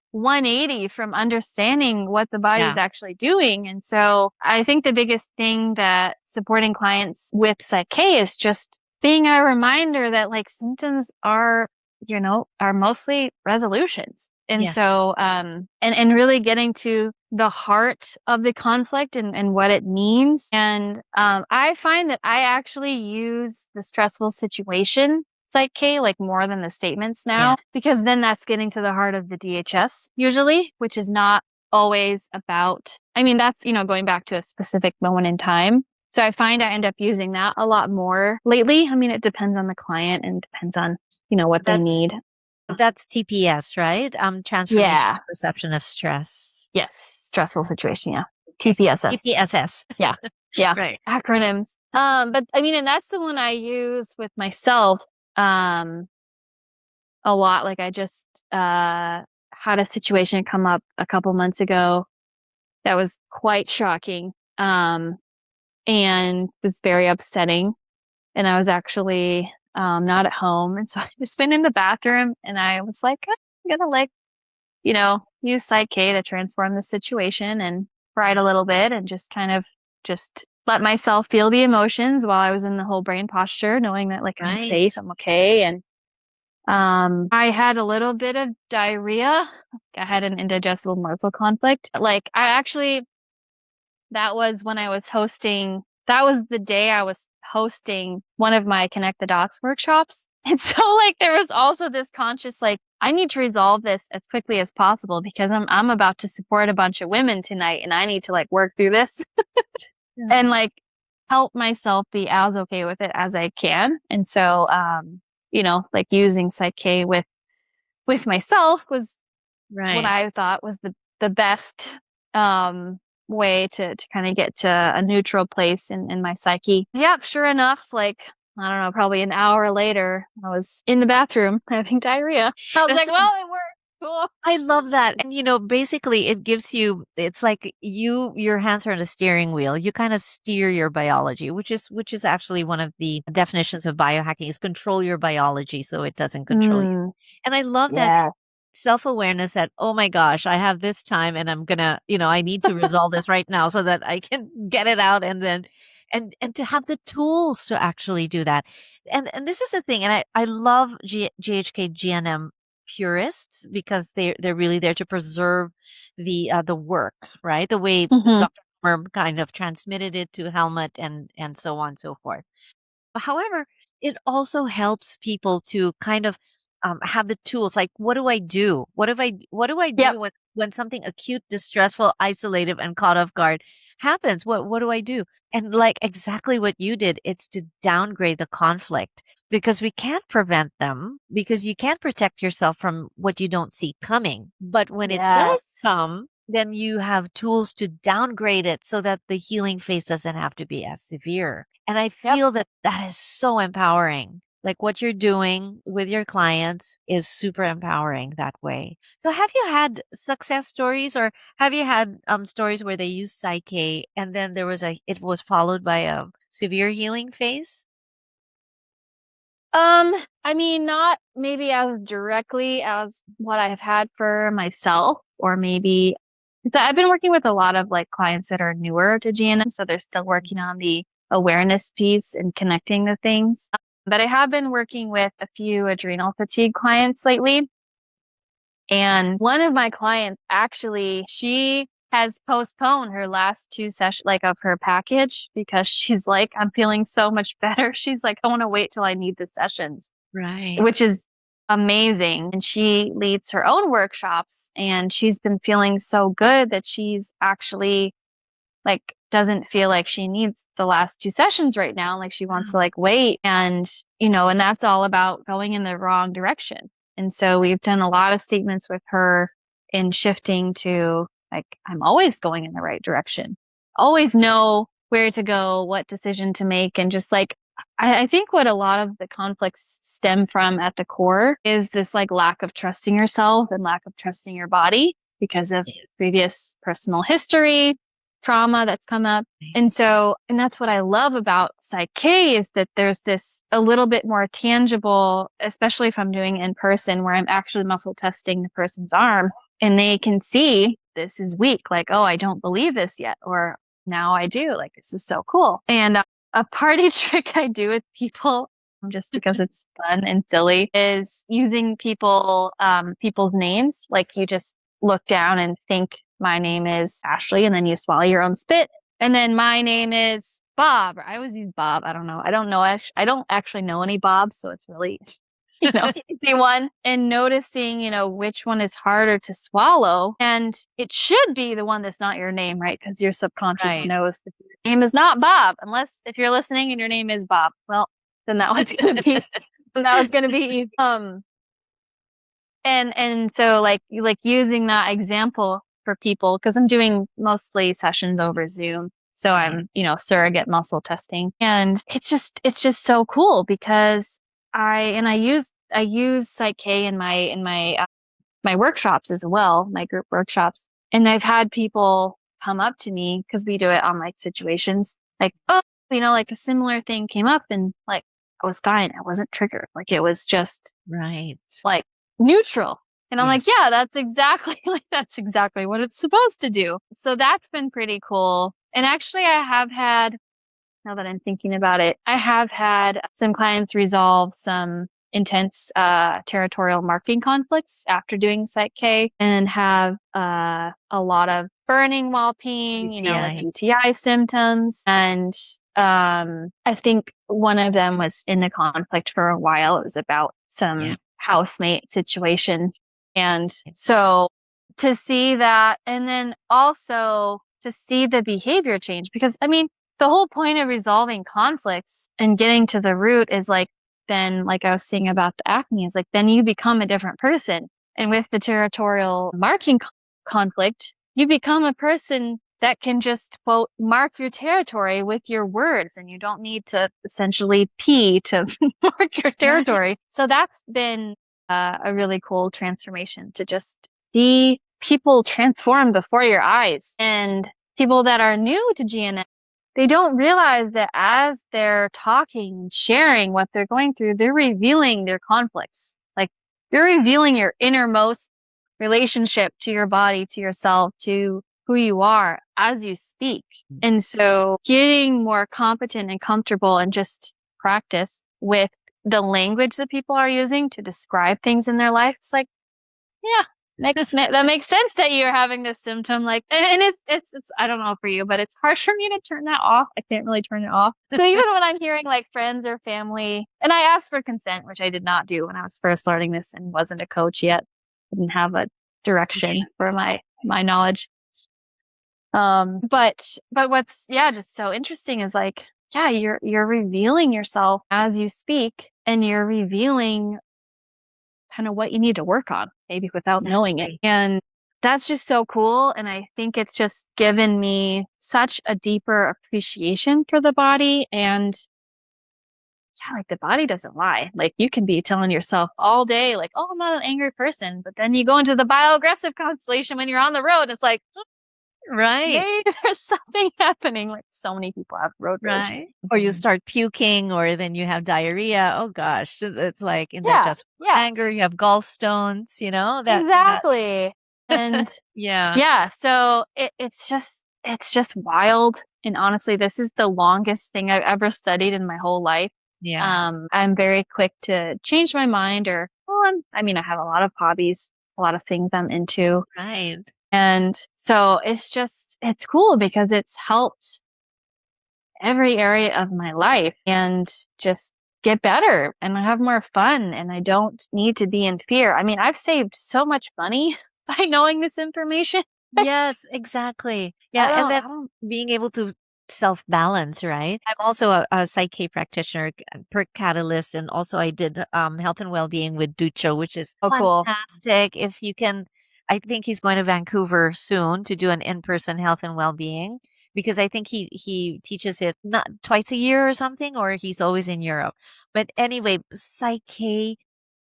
180 from understanding what the body is actually doing. And so I think the biggest thing that supporting clients with PSYCH K is just being a reminder that like symptoms are mostly resolutions. And so, and really getting to the heart of the conflict and what it means. And I find that I actually use the stressful situation PSYCH K, like more than the statements now, because then that's getting to the heart of the DHS usually, which is not always about, I mean, that's, going back to a specific moment in time. So I find I end up using that a lot more lately. I mean, it depends on the client and depends on, what they need. That's TPS, right? Transformation perception of stress. Yes. Stressful situation. Yeah. TPSS. TPSS. Yeah. Yeah. Right. Acronyms. But I mean, and that's the one I use with myself, a lot. Like I just, had a situation come up a couple months ago that was quite shocking. And was very upsetting. And I was actually, not at home. And so I just went in the bathroom and I was like, I'm gonna use PSYCH K to transform the situation and cried a little bit and just kind of just let myself feel the emotions while I was in the whole brain posture, knowing that I'm safe, I'm okay. And I had a little bit of diarrhea. I had an indigestible morsel conflict. That was when I was hosting, that was the day I was hosting one of my Connect the Dots workshops. And so there was also this conscious, I need to resolve this as quickly as possible because I'm about to support a bunch of women tonight and I need to work through this and help myself be as okay with it as I can. And so, using PSYCH K with myself was what I thought was the best, way to kind of get to a neutral place in my psyche. Yep, sure enough, I don't know, probably an hour later, I was in the bathroom having diarrhea. I was well, it worked. Cool. I love that. And basically it gives you, it's like your hands are on the steering wheel. You kind of steer your biology, which is actually one of the definitions of biohacking is control your biology so it doesn't control you. And I love that self-awareness that, oh my gosh, I have this time and I'm gonna, I need to resolve this right now so that I can get it out and then, and to have the tools to actually do that. And this is the thing. And I love GHK GNM purists because they're really there to preserve the work, right? The way Dr. Merm kind of transmitted it to Helmut and so on and so forth. However, it also helps people to kind of have the tools. Like, what do I do? What do I do when something acute, distressful, isolated, and caught off guard happens? What do I do? And exactly what you did, it's to downgrade the conflict because we can't prevent them because you can't protect yourself from what you don't see coming. But when it does come, then you have tools to downgrade it so that the healing phase doesn't have to be as severe. And I feel that is so empowering. Like what you're doing with your clients is super empowering that way. So have you had success stories or have you had stories where they used PSYCH K and then it was followed by a severe healing phase? I mean, not maybe as directly as what I've had for myself, or maybe I've been working with a lot of clients that are newer to GNM, so they're still working on the awareness piece and connecting the things. But I have been working with a few adrenal fatigue clients lately. And one of my clients actually, she has postponed her last 2 sessions, of her package because she's I'm feeling so much better. She's I want to wait till I need the sessions. Right. Which is amazing. And she leads her own workshops and she's been feeling so good that she's actually doesn't feel like she needs the last 2 sessions right now. She wants to wait. And, and that's all about going in the wrong direction. And so we've done a lot of statements with her in shifting to I'm always going in the right direction, always know where to go, what decision to make. And just I think what a lot of the conflicts stem from at the core is this lack of trusting yourself and lack of trusting your body because of previous personal history, trauma that's come up. And that's what I love about PSYCH K is that there's this a little bit more tangible, especially if I'm doing it in person where I'm actually muscle testing the person's arm and they can see this is weak. Oh, I don't believe this yet. Or now I do. This is so cool. And a party trick I do with people, just because it's fun and silly, is using people's names. You just look down and think my name is Ashlee, and then you swallow your own spit. And then my name is Bob. I always use Bob. I don't know. I don't actually know any Bobs, so it's really easy one, and noticing, which one is harder to swallow. And it should be the one that's not your name, right? Because your subconscious knows that your name is not Bob, unless if you're listening and your name is Bob. Well, then that one's gonna be easy. And so like using that example for people, because I'm doing mostly sessions over Zoom. So I'm, surrogate muscle testing. And it's just so cool because I use PSYCH K in my workshops as well, my group workshops. And I've had people come up to me because we do it on like situations like, oh, like a similar thing came up and like I was fine. I wasn't triggered. Like it was just like neutral. And I'm like, yeah, that's exactly what it's supposed to do. So that's been pretty cool. And actually I have had, now that I'm thinking about it, I have had some clients resolve some intense territorial marking conflicts after doing PSYCH K and have a lot of burning while peeing, like UTI symptoms. And I think one of them was in the conflict for a while. It was about some housemate situation. And so to see that, and then also to see the behavior change, because I mean, the whole point of resolving conflicts and getting to the root is like, then like I was saying about the acne is like, then you become a different person. And with the territorial marking conflict, you become a person that can just quote, mark your territory with your words. And you don't need to essentially pee to mark your territory. So that's been a really cool transformation to just see people transform before your eyes. And people that are new to GNM, they don't realize that as they're talking and sharing what they're going through, they're revealing their conflicts. Like you're revealing your innermost relationship to your body, to yourself, to who you are as you speak. And so getting more competent and comfortable and just practice with the language that people are using to describe things in their life. It's like, yeah, that makes sense that you're having this symptom. Like, and it's, I don't know for you, but it's hard for me to turn that off. I can't really turn it off. So even when I'm hearing like friends or family, and I asked for consent, which I did not do when I was first learning this and wasn't a coach yet, didn't have a direction for my knowledge. But what's, just so interesting is like, you're revealing yourself as you speak, and you're revealing kind of what you need to work on, maybe without knowing it. And that's just so cool. And I think it's just given me such a deeper appreciation for the body. And like the body doesn't lie. Like you can be telling yourself all day, like, oh, I'm not an angry person. But then you go into the bioaggressive constellation when you're on the road. It's like, maybe there's something happening. Like so many people have road rage. Or you start puking, or then you have diarrhea. Oh gosh, it's like indigestible anger. You have gallstones. Exactly. And so it's just wild. And honestly, this is the longest thing I've ever studied in my whole life. I'm very quick to change my mind, or I have a lot of hobbies, a lot of things I'm into. And so it's cool because it's helped every area of my life and just get better and I have more fun and I don't need to be in fear. I've saved so much money by knowing this information. Yes, exactly. Yeah. And then being able to self-balance, right? I'm also a PSYCH K practitioner, per catalyst, and also I did health and well-being with Ducho, which is fantastic. Cool. If you can, I think he's going to Vancouver soon to do an in-person health and well-being, because I think he teaches it not twice a year or something, or he's always in Europe. But anyway, PSYCH K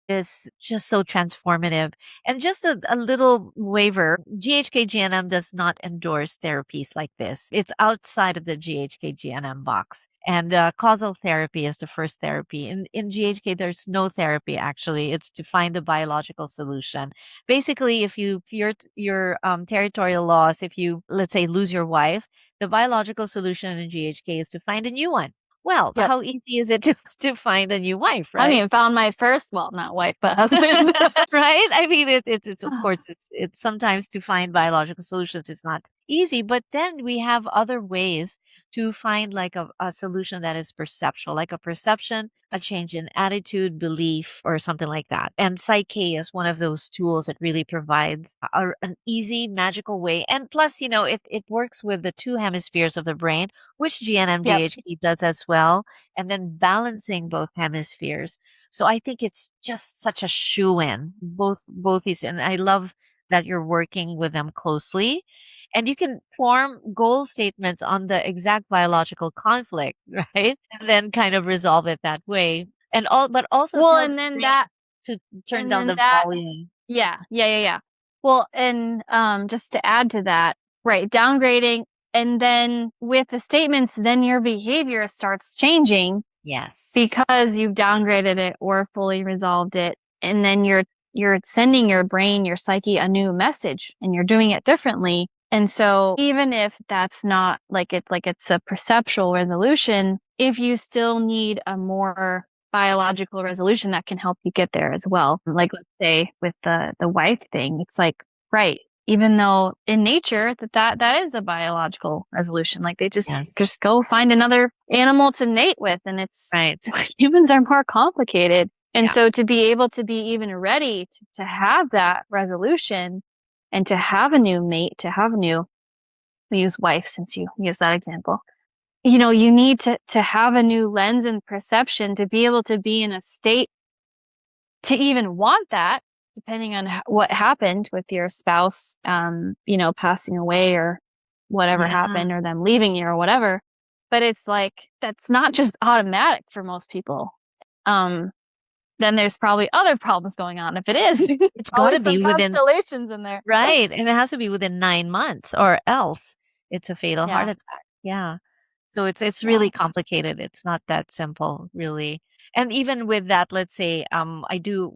is just so transformative. And just a little waiver, GHK GNM does not endorse therapies like this. It's outside of the GHK GNM box. And causal therapy is the first therapy. In GHK, there's no therapy, actually. It's to find the biological solution. Basically, if your territorial loss, if you, let's say, lose your wife, the biological solution in GHK is to find a new one. Well, how easy is it to find a new wife, right? I even found my first, well, not wife, but husband. Right? It's of course, it's sometimes to find biological solutions, it's not easy. But then we have other ways to find like a solution that is perceptual, like a perception, a change in attitude, belief, or something like that. And PSYCH K is one of those tools that really provides an easy, magical way. And plus, it works with the two hemispheres of the brain, which GNM Yep. GHT does as well, and then balancing both hemispheres. So I think it's just such a shoe in both these, and I love that you're working with them closely, and you can form goal statements on the exact biological conflict, right? And then kind of resolve it that way. And but also Well, tell the and then brain that, to turn and down then the that, volume. yeah. Well, and just to add to that, right, downgrading, and then with the statements, then your behavior starts changing Yes. because you've downgraded it or fully resolved it, and then you're sending your brain, your psyche, a new message, and you're doing it differently. And so even if that's not it's a perceptual resolution, if you still need a more biological resolution, that can help you get there as well. Like, let's say with the wife thing, it's like, right, even though in nature that is a biological resolution, like they just Yes. go find another animal to mate with, and it's Right. humans are more complicated. And Yeah. so to be able to be even ready to have that resolution and to have a new mate, to have a new, we use wife since you use that example, you need to have a new lens and perception to be able to be in a state to even want that, depending on what happened with your spouse, passing away or whatever Yeah. happened, or them leaving you or whatever. But it's like, that's not just automatic for most people. Um, then there's probably other problems going on. If it is, It's got probably to some be within, constellations in there. right. And it has to be within 9 months, or else it's a fatal heart Yeah. attack. Yeah. So it's Yeah. really complicated. It's not that simple, really. And even with that, let's say I do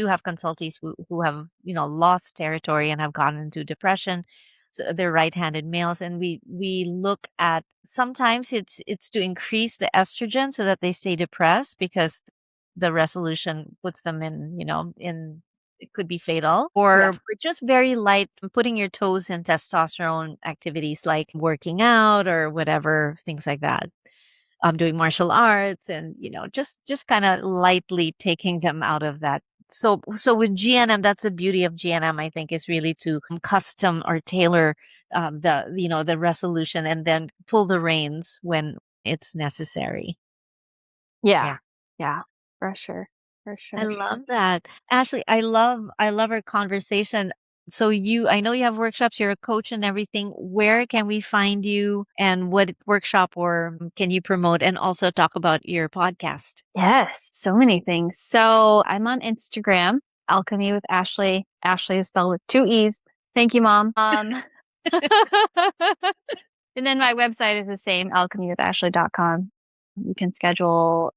have consultees who have, lost territory and have gone into depression. So they're right-handed males, and we look at, sometimes it's to increase the estrogen so that they stay depressed, because the resolution puts them in, in, it could be fatal, Yeah. or just very light, putting your toes in testosterone activities like working out or whatever, things like that. Doing martial arts, and just kind of lightly taking them out of that. So with GNM, that's the beauty of GNM, I think, is really to custom or tailor the resolution, and then pull the reins when it's necessary. Yeah. Yeah. Yeah. For sure. For I sure. love that. Ashley, I love our conversation. So I know you have workshops, you're a coach and everything. Where can we find you, and what workshop or can you promote, and also talk about your podcast? Yes, so many things. So I'm on Instagram, Alchemy with Ashlee. Ashley is spelled with two E's. Thank you, Mom. And then my website is the same, alchemywithashley.com. You can schedule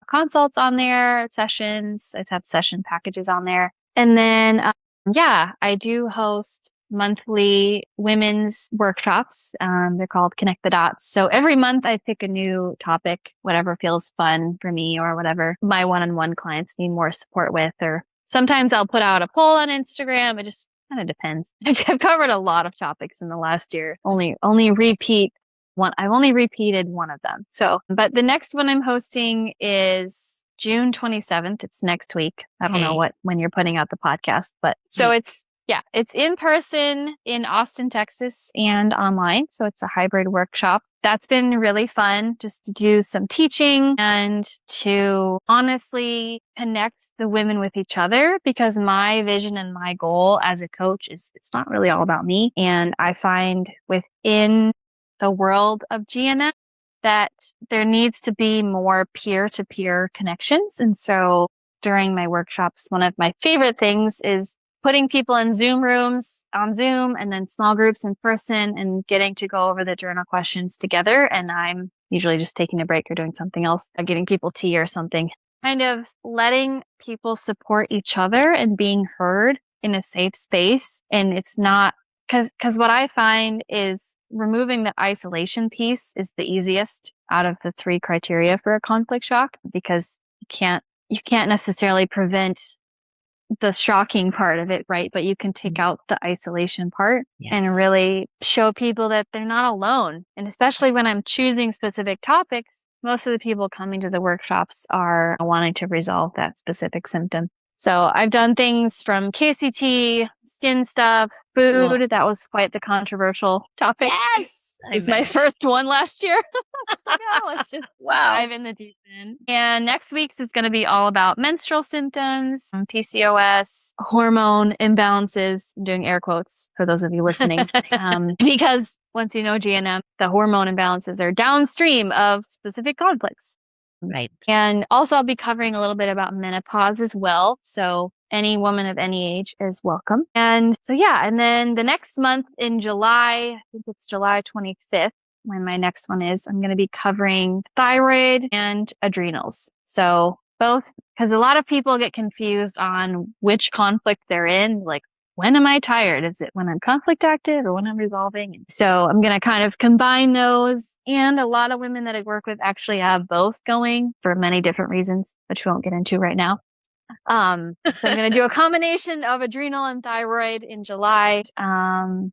consults on there, sessions. I have session packages on there. And then, yeah, I do host monthly women's workshops. They're called Connect the Dots. So every month I pick a new topic, whatever feels fun for me or whatever my one-on-one clients need more support with. Or sometimes I'll put out a poll on Instagram. It just kind of depends. I've covered a lot of topics in the last year. Only repeat one. I've only repeated one of them. So, but the next one I'm hosting is June 27th. It's next week. I don't know Okay. when you're putting out the podcast, but so Hey. it's in person in Austin, Texas, and online. So it's a hybrid workshop. That's been really fun, just to do some teaching and to honestly connect the women with each other, because my vision and my goal as a coach is, it's not really all about me. And I find within the world of GNM that there needs to be more peer-to-peer connections. And so during my workshops, one of my favorite things is putting people in Zoom rooms on Zoom, and then small groups in person, and getting to go over the journal questions together. And I'm usually just taking a break or doing something else, getting people tea or something, kind of letting people support each other and being heard in a safe space. And it's not, because what I find is removing the isolation piece is the easiest out of the three criteria for a conflict shock, because you can't necessarily prevent the shocking part of it, right? But you can take out the isolation part and really show people that they're not alone. And especially when I'm choosing specific topics, most of the people coming to the workshops are wanting to resolve that specific symptom. So I've done things from KCT, skin stuff, food. That was quite the controversial topic. Yes. It was my first one last year. Let's just dive in the deep end. And next week's is going to be all about menstrual symptoms, PCOS, hormone imbalances. I'm doing air quotes for those of you listening. Because once you know GNM, the hormone imbalances are downstream of specific conflicts. Right. And also I'll be covering a little bit about menopause as well. So any woman of any age is welcome. And so, and then the next month in July, I think it's July 25th, when my next one is, I'm going to be covering thyroid and adrenals. So both, because a lot of people get confused on which conflict they're in. Like, when am I tired? Is it when I'm conflict active or when I'm resolving? So I'm going to kind of combine those. And a lot of women that I work with actually have both going for many different reasons, which we won't get into right now. So I'm going to do a combination of adrenal and thyroid in July. And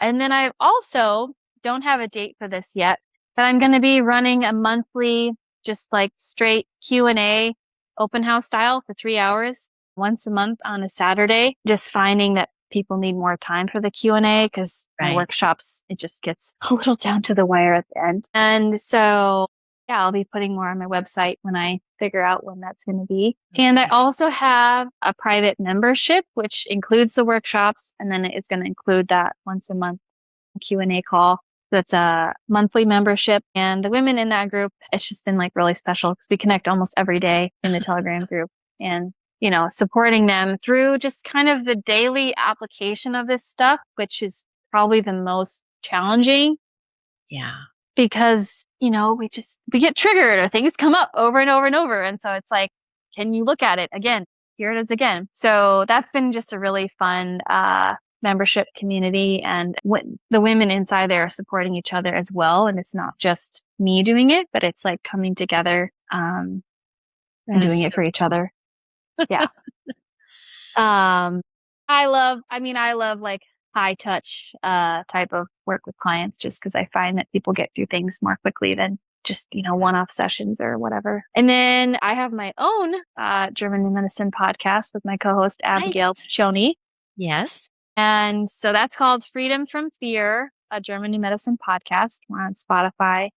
then I also don't have a date for this yet, but I'm going to be running a monthly, just like straight Q&A open house style for 3 hours once a month on a Saturday, just finding that people need more time for the Q&A because my workshops, it just gets a little down to the wire at the end. And so I'll be putting more on my website when I figure out when that's going to be. And I also have a private membership, which includes the workshops, and then it's going to include that once a month Q&A call. That's a monthly membership. And the women in that group, it's just been like really special because we connect almost every day in the Telegram group and, supporting them through just kind of the daily application of this stuff, which is probably the most challenging. Yeah. Because, we get triggered or things come up over and over and over. And so it's like, can you look at it again? Here it is again. So that's been just a really fun, membership community, and the women inside there are supporting each other as well. And it's not just me doing it, but it's like coming together, and doing it for each other. Yeah. I love like high touch, type of work with clients just because I find that people get through things more quickly than just, one-off sessions or whatever. And then I have my own, German New Medicine podcast with my co-host, Abigail Choni. Yes. And so that's called Freedom from Fear, a German New Medicine podcast. We're on Spotify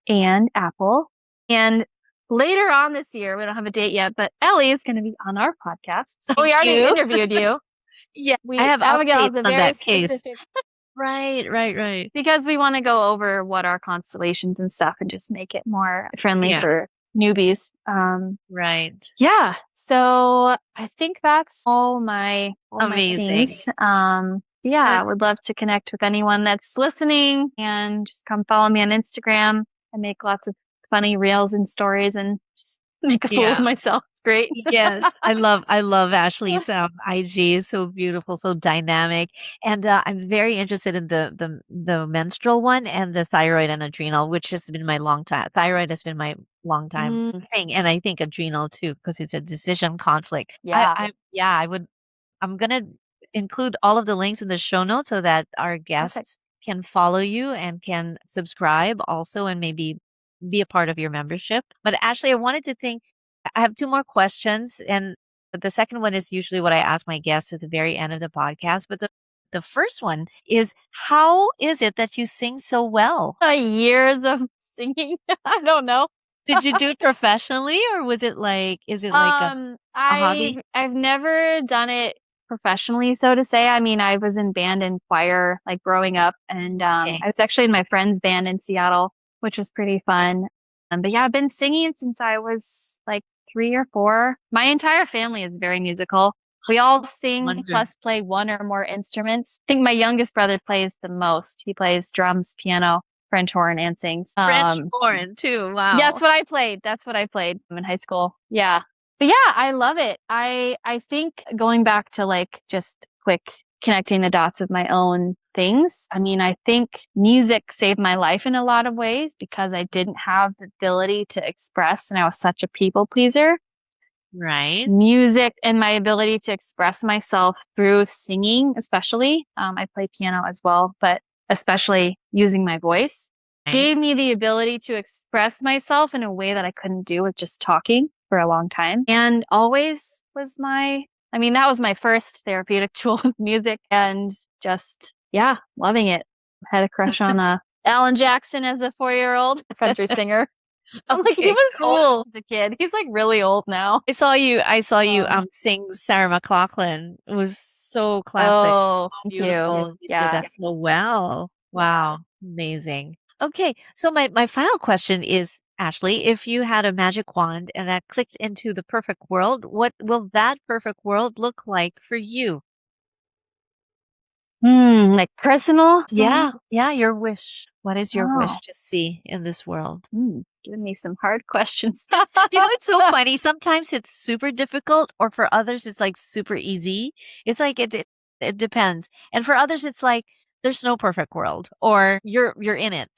and Apple. And later on this year, we don't have a date yet, but Ellie is going to be on our podcast. We already interviewed you. Yeah, I have Abigail's on that case. Right. Because we want to go over what are constellations and stuff and just make it more friendly for newbies. Right. Yeah. So I think that's all my things. I would love to connect with anyone that's listening, and just come follow me on Instagram. I make lots of funny reels and stories and just make a fool of myself. It's great. Yes. I love Ashlee's IG. It's so beautiful, so dynamic. And I'm very interested in the menstrual one and the thyroid and adrenal, which has been my long time. Thyroid has been my long time thing. And I think adrenal too, because it's a decision conflict. Yeah. I'm going to include all of the links in the show notes so that our guests can follow you and can subscribe also and maybe be a part of your membership. But Ashlee, I have two more questions. And the second one is usually what I ask my guests at the very end of the podcast. But the first one is, how is it that you sing so well? Years of singing. I don't know. Did you do it professionally, or is it like a hobby? I've never done it professionally, so to say. I mean, I was in band and choir like growing up, and I was actually in my friend's band in Seattle, which was pretty fun. But yeah, I've been singing since I was like 3 or 4. My entire family is very musical. We all sing plus play one or more instruments. I think my youngest brother plays the most. He plays drums, piano, French horn, and sings. French horn too. Wow. Yeah, that's what I played in high school. Yeah. But yeah, I love it. I think going back to like just quick connecting the dots of my own things. I mean, I think music saved my life in a lot of ways because I didn't have the ability to express and I was such a people pleaser. Right. music and my ability to express myself through singing, especially. I play piano as well, but especially using my voice Right. gave me the ability to express myself in a way that I couldn't do with just talking for a long time. And always was that was my first therapeutic tool with music, and just, yeah, loving it. Had a crush on Alan Jackson as a 4-year-old country singer. I'm like, he Okay, was cool. cool as a kid. He's like really old now. I saw you Um, sing Sarah McLachlan. It was so classic. oh, thank you. Beautiful. You did Yeah. that so well. Wow. Amazing. Okay. So my final question is, Ashlee, if you had a magic wand and that clicked into the perfect world, what will that perfect world look like for you? Like personal? Yeah. Yeah. Your wish. What is your Oh, wish to see in this world? giving me some hard questions. It's so funny. Sometimes it's super difficult, or for others, it's like super easy. It's like it depends. And for others, it's like there's no perfect world, or you're in it.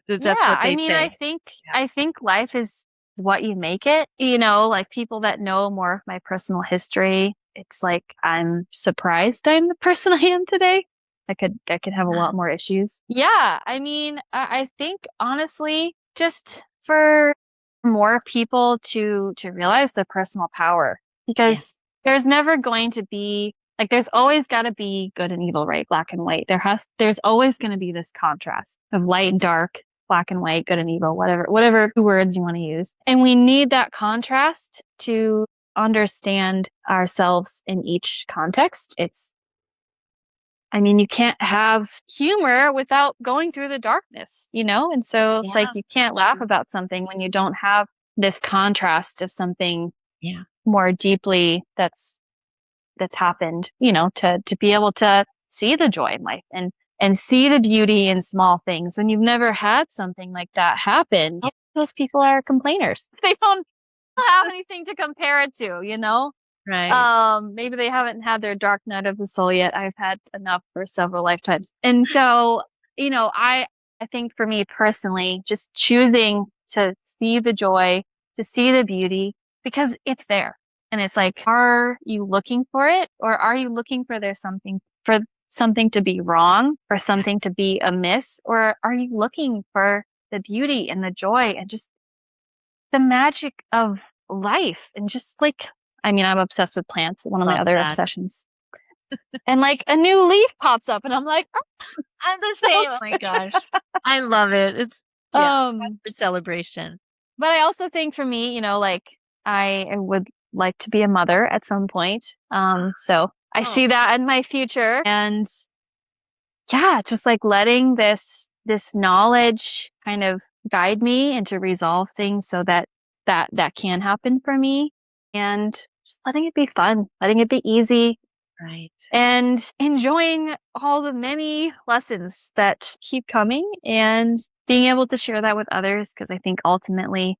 That's Yeah, what I they mean, I say. think Yeah. I think life is what you make it. Like people that know more of my personal history, it's like I'm surprised I'm the person I am today. I could have a lot more issues. Yeah, I mean, I think honestly, just for more people to realize their personal power, Yes. because there's never going to be like there's always got to be good and evil, right? Black and white. There's always going to be this contrast of light and dark, black and white, good and evil, whatever two words you want to use. And we need that contrast to understand ourselves in each context. You can't have humor without going through the darkness, And so it's like Yeah. you can't laugh True. about something when you don't have this contrast of something Yeah. more deeply that's happened, to be able to see the joy in life and see the beauty in small things. When you've never had something like that happen, those people are complainers. They don't have anything to compare it to. Right. Maybe they haven't had their dark night of the soul yet. I've had enough for several lifetimes. And so, I think for me personally, just choosing to see the joy, to see the beauty, because it's there. And it's like, are you looking for it, or are you looking for something to be wrong, or something to be amiss, or are you looking for the beauty and the joy and just the magic of life? And just like, I'm obsessed with plants, one of my Love other that. obsessions. And like a new leaf pops up and I'm like, oh, I'm the so same. Oh my gosh. I love it. Yeah, that's um for celebration. but I also think for me, like I would like to be a mother at some point. So I Oh, see that in my future. And yeah, just like letting this knowledge kind of guide me and to resolve things so that can happen for me, and just letting it be fun, letting it be easy, right. and enjoying all the many lessons that keep coming, and being able to share that with others, because I think ultimately,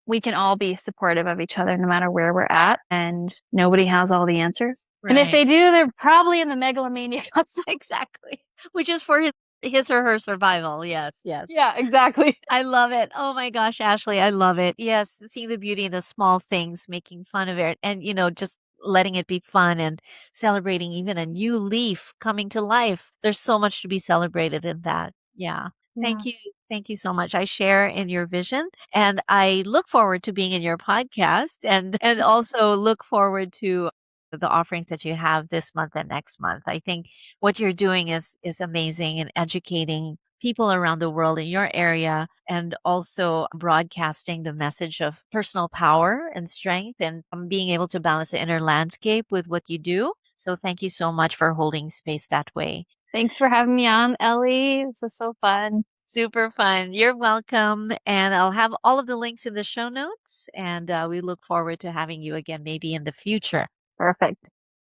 we can all be supportive of each other no matter where we're at, and nobody has all the answers. And if Right. they do, they're probably in the megalomania. Exactly. Which is for his or her survival. Yes, yes. Yeah, exactly. I love it. Oh my gosh, Ashlee, I love it. Yes, seeing the beauty in the small things, making fun of it, and just letting it be fun and celebrating even a new leaf coming to life. There's so much to be celebrated in that. Yeah. Yeah. Thank you. Thank you so much. I share in your vision, and I look forward to being in your podcast, and also look forward to the offerings that you have this month and next month. I think what you're doing is amazing, and educating people around the world in your area, and also broadcasting the message of personal power and strength, and being able to balance the inner landscape with what you do. So thank you so much for holding space that way. Thanks for having me on, Ellie. This was so fun. Super fun. You're welcome. And I'll have all of the links in the show notes. And we look forward to having you again, maybe in the future. Perfect.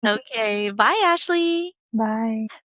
Okay. Bye, Ashlee. Bye.